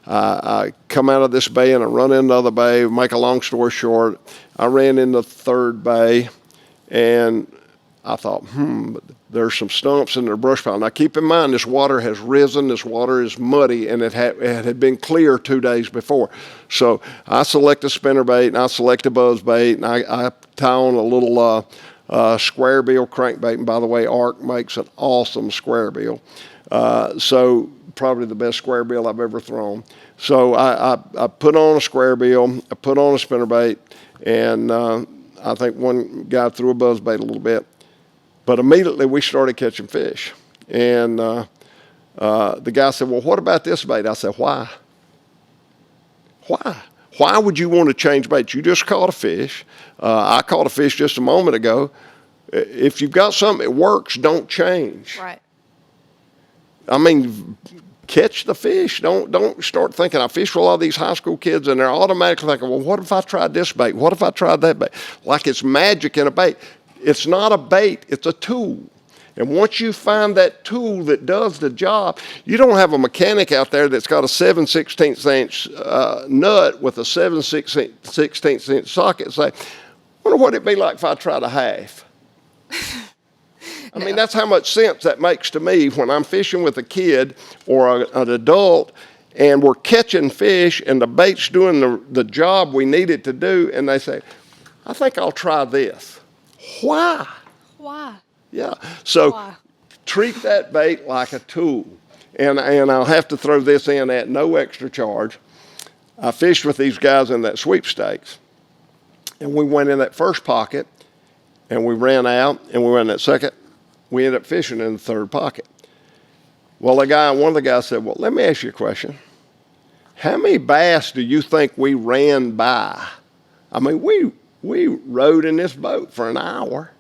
I come out of this bay, and I run in another bay. Make a long story short, I ran in the 3rd bay, and I thought, there's some stumps in their brush pile. Now, keep in mind, this water has risen, this water is muddy, and it had been clear 2 days before. So I select a spinnerbait, and I select a buzzbait, and I tie on a little square bill crankbait. And by the way, Arc makes an awesome square bill. So probably the best square bill I've ever thrown. So I put on a square bill, I put on a spinnerbait, and I think one guy threw a buzzbait a little bit. But immediately we started catching fish. And the guy said, well, what about this bait? I said, why? Why? Why would you want to change bait? You just caught a fish. I caught a fish just a moment ago. If you've got something that works, don't change. Right. I mean, catch the fish. Don't start thinking. I fish with a lot of these high school kids, and they're automatically thinking, well, what if I tried this bait? What if I tried that bait? Like it's magic in a bait. It's not a bait. It's a tool. And once you find that tool that does the job, you don't have a mechanic out there that's got a 7/16 inch nut with a 7/16 inch socket and say, I wonder what it'd be like if I tried a half. I mean, that's how much sense that makes to me when I'm fishing with a kid or an adult and we're catching fish and the bait's doing the job we need it to do, and they say, I think I'll try this. Why? Why? Yeah. So treat that bait like a tool. And I'll have to throw this in at no extra charge. I fished with these guys in that sweepstakes. And we went in that first pocket, and we ran out, and we went in that second. We ended up fishing in the 3rd pocket. Well, one of the guys said, well, let me ask you a question. How many bass do you think we ran by? I mean, we rode in this boat for an hour.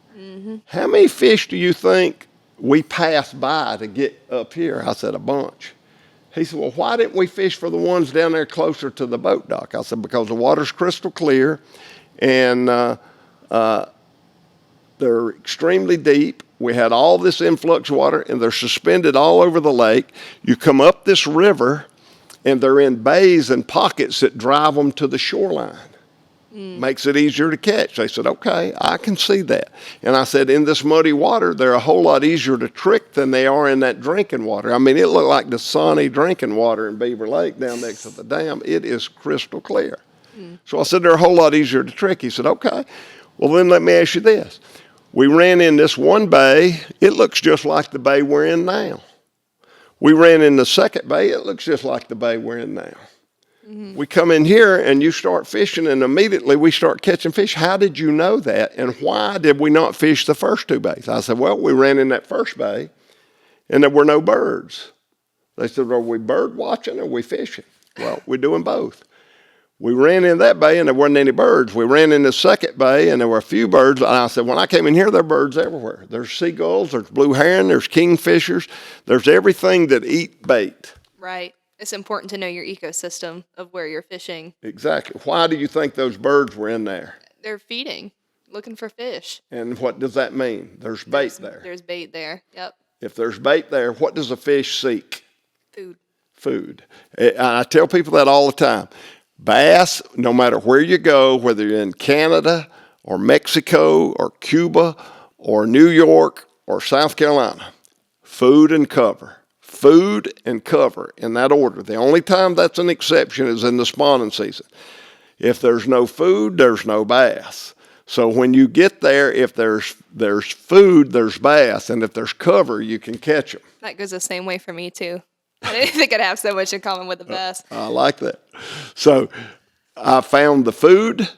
How many fish do you think we passed by to get up here? I said, a bunch. He said, well, why didn't we fish for the ones down there closer to the boat dock? I said, because the water's crystal clear, and they're extremely deep. We had all this influx water, and they're suspended all over the lake. You come up this river, and they're in bays and pockets that drive them to the shoreline. Makes it easier to catch. They said, okay, I can see that. And I said, in this muddy water, they're a whole lot easier to trick than they are in that drinking water. I mean, it looked like the sunny drinking water in Beaver Lake down next to the dam. It is crystal clear. So I said, they're a whole lot easier to trick. He said, okay, well then let me ask you this. We ran in this one bay. It looks just like the bay we're in now. We ran in the second bay. It looks just like the bay we're in now. We come in here and you start fishing and immediately we start catching fish. How did you know that? And why did we not fish the first two bays? I said, well, we ran in that first bay and there were no birds. They said, are we bird watching or are we fishing? Well, we're doing both. We ran in that bay and there weren't any birds. We ran in the second bay and there were a few birds. And I said, when I came in here, there are birds everywhere. There's seagulls, there's blue heron, there's kingfishers. There's everything that eat bait. Right. It's important to know your ecosystem of where you're fishing. Exactly. Why do you think those birds were in there? They're feeding, looking for fish. And what does that mean? There's bait there. There's bait there. Yep. If there's bait there, what does a fish seek? Food. Food. I tell people that all the time. Bass, no matter where you go, whether you're in Canada or Mexico or Cuba or New York or South Carolina, food and cover. Food and cover in that order. The only time that's an exception is in the spawning season. If there's no food, there's no bass. So when you get there, if there's food, there's bass. And if there's cover, you can catch them. That goes the same way for me, too. I didn't think I'd have so much in common with the bass. I like that. So I found the food.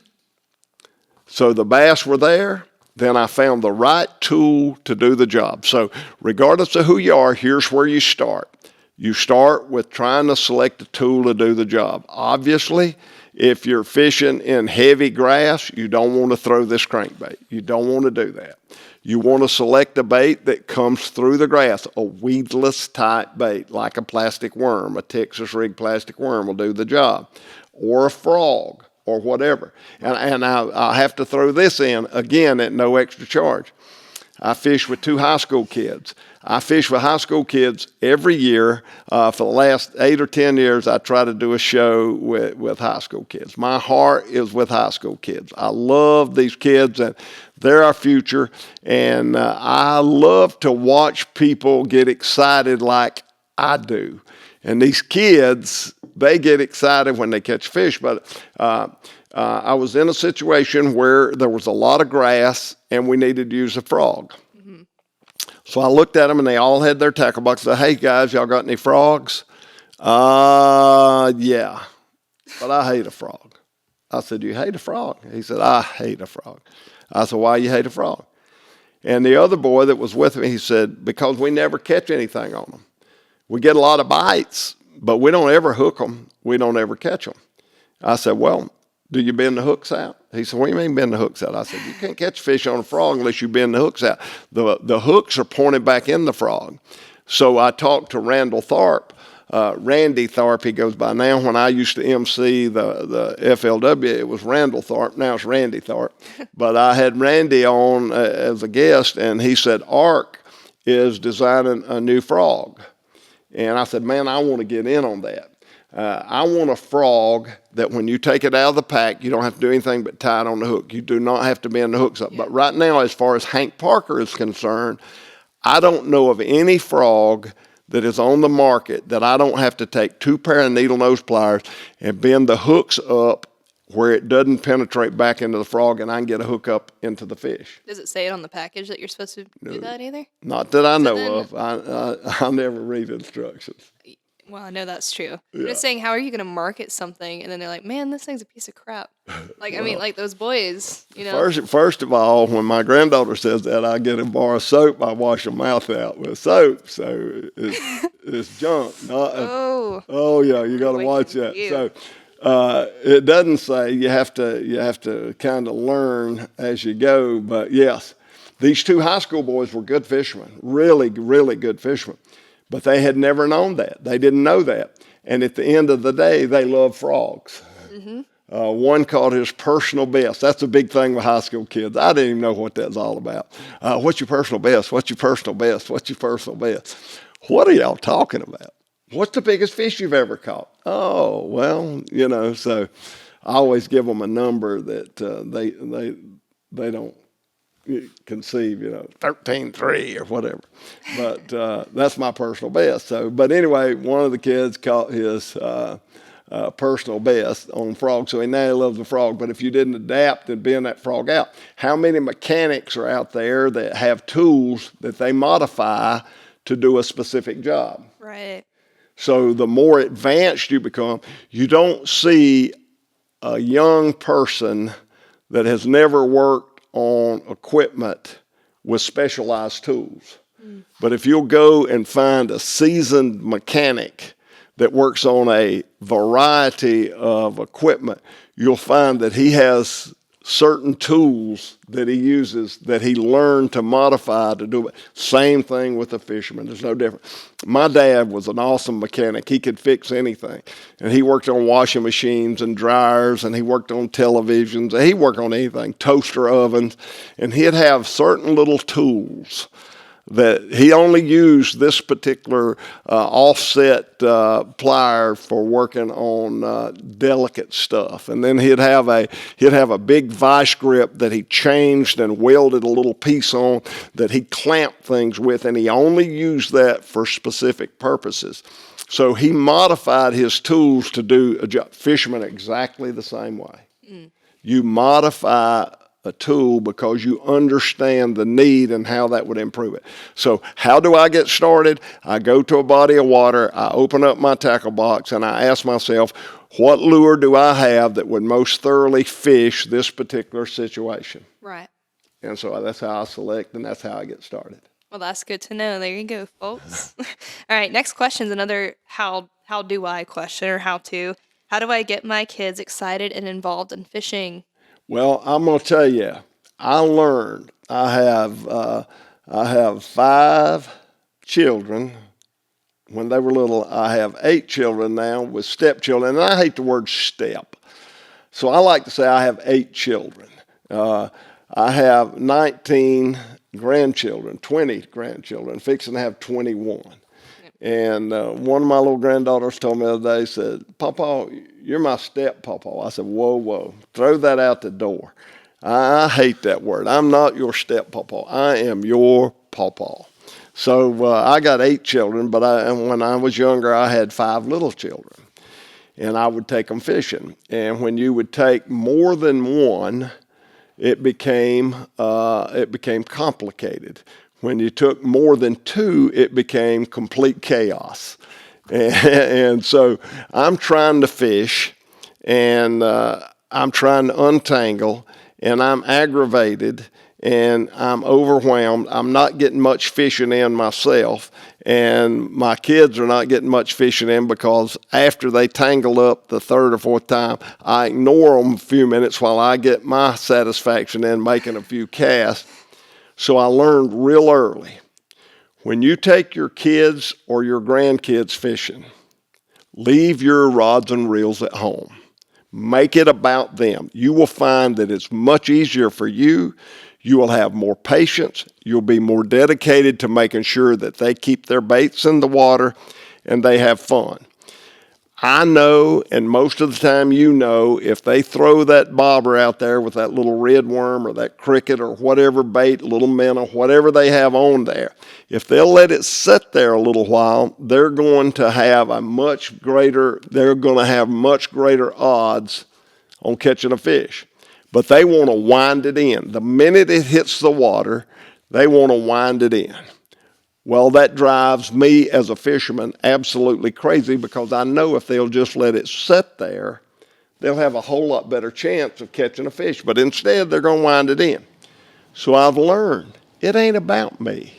So the bass were there. Then I found the right tool to do the job. So regardless of who you are, here's where you start. You start with trying to select a tool to do the job. Obviously, if you're fishing in heavy grass, you don't want to throw this crankbait. You don't want to do that. You want to select a bait that comes through the grass, a weedless type bait, like a plastic worm. A Texas rig plastic worm will do the job. Or a frog. Or whatever. And I have to throw this in, again, at no extra charge. I fish with 2 high school kids. I fish with high school kids every year. For the last 8 or 10 years, I try to do a show with high school kids. My heart is with high school kids. I love these kids, and they're our future. And I love to watch people get excited like I do. And these kids, they get excited when they catch fish. But I was in a situation where there was a lot of grass and we needed to use a frog. Mm-hmm. So I looked at them and they all had their tackle box. I said, hey guys, y'all got any frogs? Yeah, but I hate a frog. I said, you hate a frog? He said, I hate a frog. I said, why you hate a frog? And the other boy that was with me, he said, because we never catch anything on them. We get a lot of bites, but we don't ever hook them. We don't ever catch them. I said, well, do you bend the hooks out? He said, what do you mean bend the hooks out? I said, you can't catch fish on a frog unless you bend the hooks out. The hooks are pointed back in the frog. So I talked to Randy Tharp, he goes by now. When I used to MC the FLW, it was Randall Tharp. Now it's Randy Tharp. But I had Randy on as a guest, and he said, ARC is designing a new frog. And I said, man, I want to get in on that. I want a frog that when you take it out of the pack, you don't have to do anything but tie it on the hook. You do not have to bend the hooks up. Yeah. But right now, as far as Hank Parker is concerned, I don't know of any frog that is on the market that I don't have to take 2 pair of needle nose pliers and bend the hooks up where it doesn't penetrate back into the frog and I can get a hook up into the fish. Does it say it on the package that you're supposed to do that either? Not that I know of. I never read instructions. Well, I know that's true. Yeah. I'm just saying, how are you going to market something and then they're like, man, this thing's a piece of crap. Like, I mean, like those boys, you know. First of all, when my granddaughter says that, I get a bar of soap. I wash her mouth out with soap. So it's junk. Oh, yeah, you got to watch that. So it doesn't say you have to kind of learn as you go. But yes, these 2 high school boys were good fishermen, really, really good fishermen. But they had never known that. They didn't know that. And at the end of the day, they love frogs. Mm-hmm. One caught his personal best. That's a big thing with high school kids. I didn't even know what that's all about. What's your personal best? What's your personal best? What's your personal best? What are y'all talking about? What's the biggest fish you've ever caught? Oh, well, so I always give them a number that they don't conceive, 13.3 or whatever. But that's my personal best. So, but anyway, one of the kids caught his personal best on frog, so he now loves the frog. But if you didn't adapt and bend that frog out, how many mechanics are out there that have tools that they modify to do a specific job? Right. So the more advanced you become, you don't see a young person that has never worked on equipment with specialized tools. But if you'll go and find a seasoned mechanic that works on a variety of equipment, you'll find that he has certain tools that he uses that he learned to modify to do it. Same thing with the fisherman. There's no difference. My dad was an awesome mechanic. He could fix anything. And he worked on washing machines and dryers, and he worked on televisions. He worked on anything, toaster ovens. And he'd have certain little tools that he only used this particular offset plier for working on delicate stuff, and then he'd have a big vice grip that he changed and welded a little piece on that he clamped things with, and he only used that for specific purposes. So he modified his tools to do a job. Fishermen exactly the same way. You modify a tool because you understand the need and how that would improve it. So how do I get started? I go to a body of water, I open up my tackle box, and I ask myself, what lure do I have that would most thoroughly fish this particular situation? Right. And so that's how I select, and that's how I get started. Well, that's good to know. There you go, folks. All right, next question is another how do I question, or how to. How do I get my kids excited and involved in fishing? Well, I'm going to tell you, I learned. I have 5 children. When they were little, I have 8 children now with stepchildren, and I hate the word step. So I like to say I have 8 children. I have 19 grandchildren, 20 grandchildren, fixing to have 21. And one of my little granddaughters told me the other day, said, "Papa, you're my step-papa." I said, whoa, throw that out the door. I hate that word. I'm not your step-papa. I am your papa. So I got 8 children, but when I was younger, I had 5 little children. And I would take them fishing. And when you would take more than one, it became complicated. When you took more than 2, it became complete chaos. And so I'm trying to fish, and I'm trying to untangle, and I'm aggravated, and I'm overwhelmed. I'm not getting much fishing in myself, and my kids are not getting much fishing in because after they tangle up the 3rd or 4th time, I ignore them a few minutes while I get my satisfaction in making a few casts. So I learned real early, when you take your kids or your grandkids fishing, leave your rods and reels at home. Make it about them. You will find that it's much easier for you. You will have more patience. You'll be more dedicated to making sure that they keep their baits in the water and they have fun. I know, and most of the time you know, if they throw that bobber out there with that little red worm or that cricket or whatever bait, little minnow, whatever they have on there, if they'll let it sit there a little while, they're going to have much greater odds on catching a fish. But they want to wind it in. The minute it hits the water, they want to wind it in. Well, that drives me as a fisherman absolutely crazy because I know if they'll just let it sit there, they'll have a whole lot better chance of catching a fish. But instead, they're going to wind it in. So I've learned it ain't about me.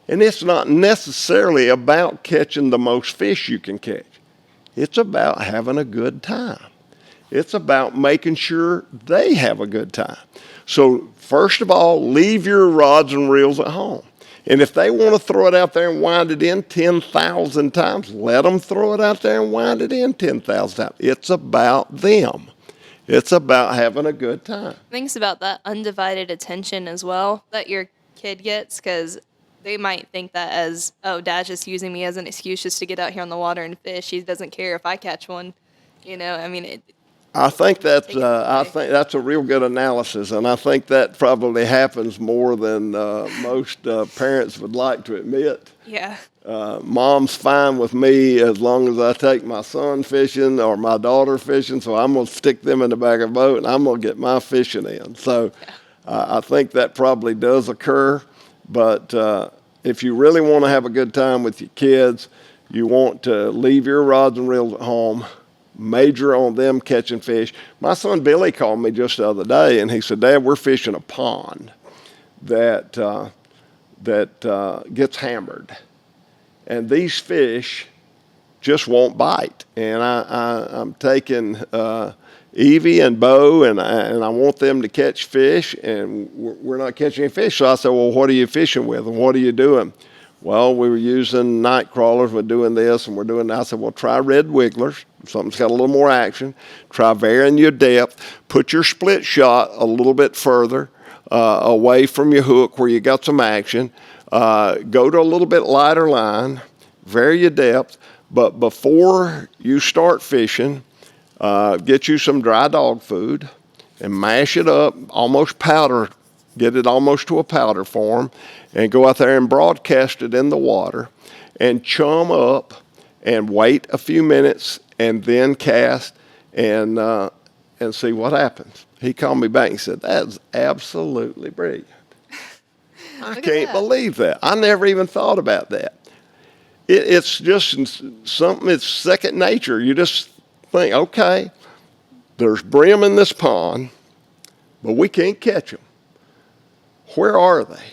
And it's not necessarily about catching the most fish you can catch. It's about having a good time. It's about making sure they have a good time. So first of all, leave your rods and reels at home. And if they want to throw it out there and wind it in 10,000 times, let them throw it out there and wind it in 10,000 times. It's about them. It's about having a good time. I think it's about that undivided attention as well that your kid gets, because they might think that as, oh, Dad's just using me as an excuse just to get out here on the water and fish. He doesn't care if I catch one. I mean, I think that's Take it that I way. think that's a real good analysis, and I think that probably happens more than most parents would like to admit. yeah. Mom's fine with me as long as I take my son fishing or my daughter fishing, so I'm going to stick them in the back of the boat and I'm going to get my fishing in. So I think that probably does occur, but if you really want to have a good time with your kids, you want to leave your rods and reels at home, major on them catching fish. My son Billy called me just the other day and he said, Dad, we're fishing a pond that gets hammered. And these fish just won't bite. And I'm taking Evie and Bo, and I want them to catch fish, and we're not catching any fish. So I said, well, what are you fishing with, and what are you doing? Well, we were using night crawlers. We're doing this, and we're doing that. I said, well, try red wigglers. Something's got a little more action. Try varying your depth. Put your split shot a little bit further away from your hook where you got some action. Go to a little bit lighter line, vary your depth, but before you start fishing, get you some dry dog food and mash it up, almost powder, get it almost to a powder form, and go out there and broadcast it in the water and chum up and wait a few minutes and then cast and see what happens. He called me back and said, that's absolutely brilliant. I can't believe that. I never even thought about that. It's just something, it's second nature. You just think, okay, there's brim in this pond, but we can't catch them. Where are they?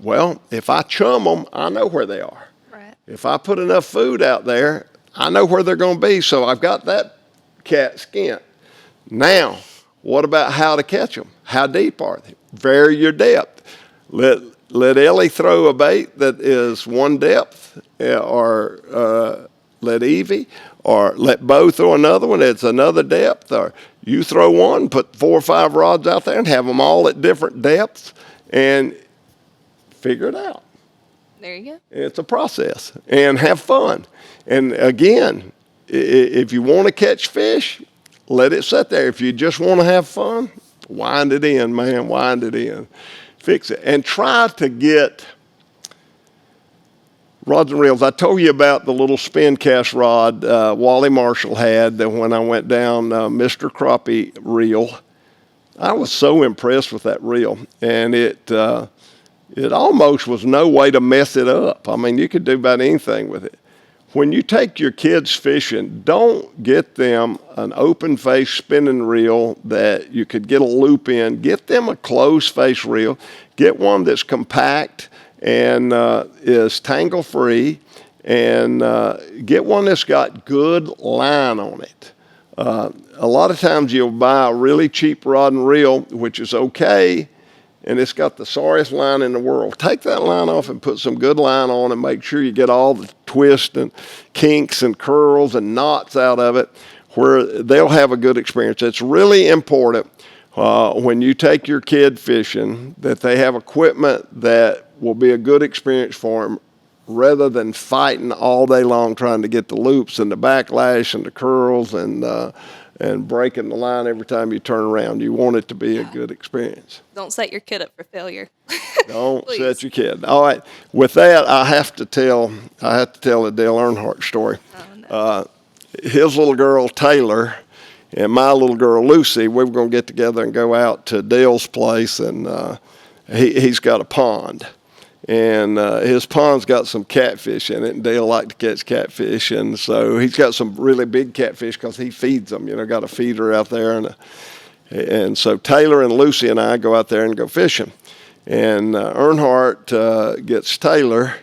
Well, if I chum them, I know where they are. Right. If I put enough food out there, I know where they're going to be. So I've got that cat skinned. Now, what about how to catch them? How deep are they? Vary your depth. Let Ellie throw a bait that is one depth, or let Evie, or let Bo throw another one that's another depth, or you throw one, put 4 or 5 rods out there and have them all at different depths and figure it out. There you go. It's a process, and have fun. And again, if you want to catch fish, let it sit there. If you just want to have fun, wind it in, man, wind it in. Fix it. And try to get rods and reels. I told you about the little spin cast rod Wally Marshall had that when I went down Mr. Crappie reel. I was so impressed with that reel. And it almost was no way to mess it up. I mean, you could do about anything with it. When you take your kids fishing, don't get them an open face spinning reel that you could get a loop in. Get them a closed face reel. Get one that's compact and is tangle free, and get one that's got good line on it. A lot of times you'll buy a really cheap rod and reel, which is okay, and it's got the sorriest line in the world. Take that line off and put some good line on and make sure you get all the twists and kinks and curls and knots out of it where they'll have a good experience. It's really important when you take your kid fishing that they have equipment that will be a good experience for them rather than fighting all day long trying to get the loops and the backlash and the curls and breaking the line every time you turn around. You want it to be a good experience. Don't set your kid up for failure. Don't set your kid. All right. With that, I have to tell a Dale Earnhardt story. Oh, no. His little girl Taylor and my little girl Lucy, we were going to get together and go out to Dale's place, and he's got a pond. And his pond's got some catfish in it, and Dale liked to catch catfish. And so he's got some really big catfish because he feeds them, got a feeder out there. And so Taylor and Lucy and I go out there and go fishing. And Earnhardt gets Taylor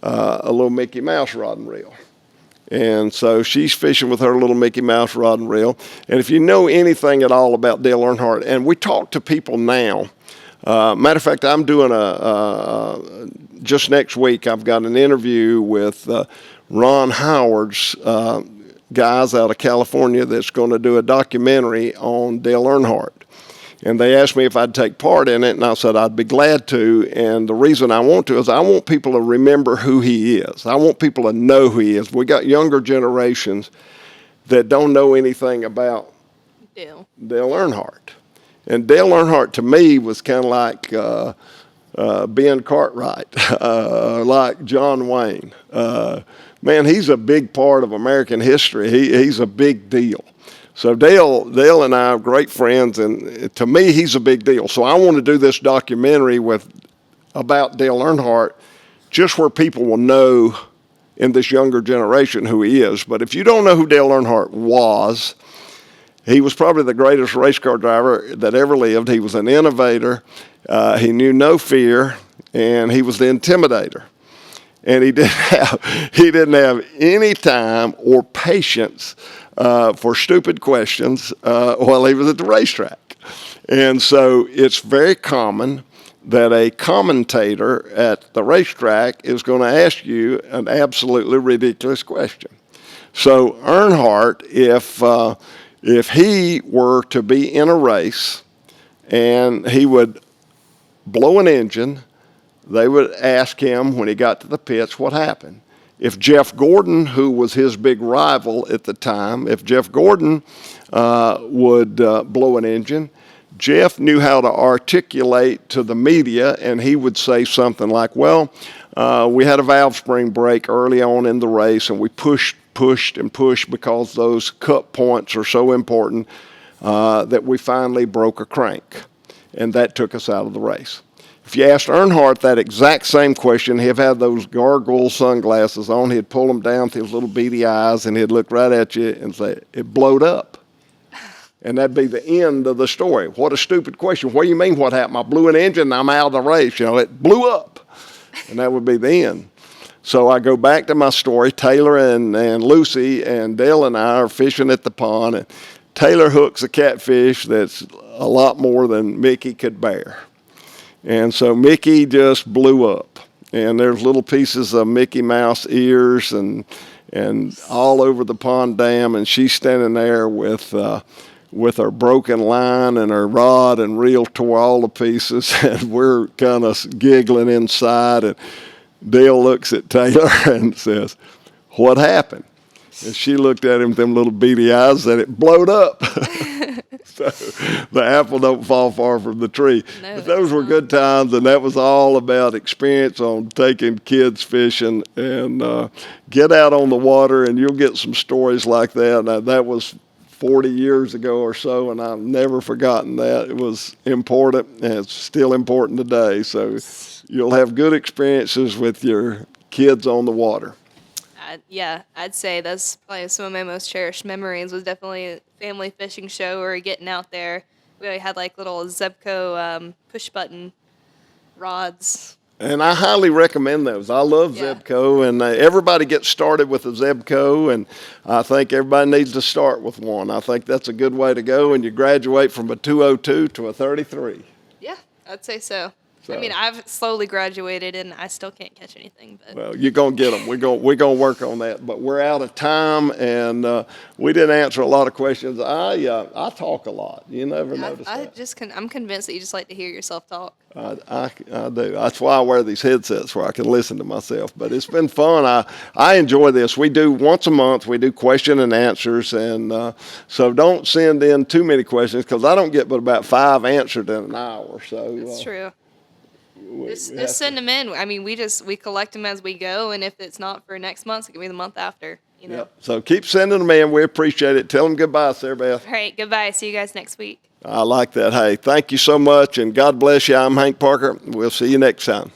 a little Mickey Mouse rod and reel. And so she's fishing with her little Mickey Mouse rod and reel. And if you know anything at all about Dale Earnhardt, and we talk to people now, matter of fact, I'm doing just next week, I've got an interview with Ron Howard's guys out of California that's going to do a documentary on Dale Earnhardt. And they asked me if I'd take part in it, and I said I'd be glad to. And the reason I want to is I want people to remember who he is. I want people to know who he is. We got younger generations that don't know anything about Dale Earnhardt. And Dale Earnhardt, to me, was kind of like Ben Cartwright, like John Wayne. Man, he's a big part of American history. He's a big deal. So Dale and I are great friends, and to me, he's a big deal. So I want to do this documentary about Dale Earnhardt, just where people will know in this younger generation who he is. But if you don't know who Dale Earnhardt was, he was probably the greatest race car driver that ever lived. He was an innovator. He knew no fear, and he was the intimidator. And he didn't have any time or patience for stupid questions while he was at the racetrack. And so it's very common that a commentator at the racetrack is going to ask you an absolutely ridiculous question. So Earnhardt, if he were to be in a race and he would blow an engine, they would ask him when he got to the pits what happened. If Jeff Gordon, who was his big rival at the time, if Jeff Gordon would blow an engine, Jeff knew how to articulate to the media, and he would say something like, well, we had a valve spring break early on in the race, and we pushed because those cut points are so important that we finally broke a crank, and that took us out of the race. If you asked Earnhardt that exact same question, he'd have those gargoyle sunglasses on, he'd pull them down with his little beady eyes, and he'd look right at you and say, it blowed up. And that'd be the end of the story. What a stupid question. What do you mean what happened? I blew an engine and I'm out of the race. It blew up. And that would be the end. So I go back to my story. Taylor and Lucy and Dale and I are fishing at the pond, and Taylor hooks a catfish that's a lot more than Mickey could bear. And so Mickey just blew up. And there's little pieces of Mickey Mouse ears and all over the pond dam, and she's standing there with her broken line and her rod and reel tore all to pieces, and we're kind of giggling inside, and Dale looks at Taylor and says, what happened? And she looked at him with them little beady eyes and it blowed up. So the apple don't fall far from the tree. No, but those were good times, and that was all about experience on taking kids fishing, and get out on the water and you'll get some stories like that. Now, that was 40 years ago or so, and I've never forgotten that. It was important, and it's still important today. So you'll have good experiences with your kids on the water. I'd say that's probably some of my most cherished memories was definitely a family fishing show or getting out there. We had like little Zebco push button rods. And I highly recommend those. I love Zebco, and everybody gets started with a Zebco, and I think everybody needs to start with one. I think that's a good way to go, and you graduate from a 202 to a 33. Yeah, I'd say so. I mean, I've slowly graduated, and I still can't catch anything. But well, you're going to get them. We're gonna work on that. But we're out of time, and we didn't answer a lot of questions. I talk a lot. You never notice that. I'm convinced that you just like to hear yourself talk. I do. That's why I wear these headsets, where I can listen to myself. But it's been fun. I enjoy this. We do once a month. We do question and answers, and so don't send in too many questions, because I don't get but about 5 answered in an hour. So that's true. Just send them in. I mean, we collect them as we go, and if it's not for next month, it can be the month after. You know. Yep. So keep sending them in. We appreciate it. Tell them goodbye, Sarah Beth. All right, goodbye. See you guys next week. I like that. Hey, thank you so much, and God bless you. I'm Hank Parker. We'll see you next time.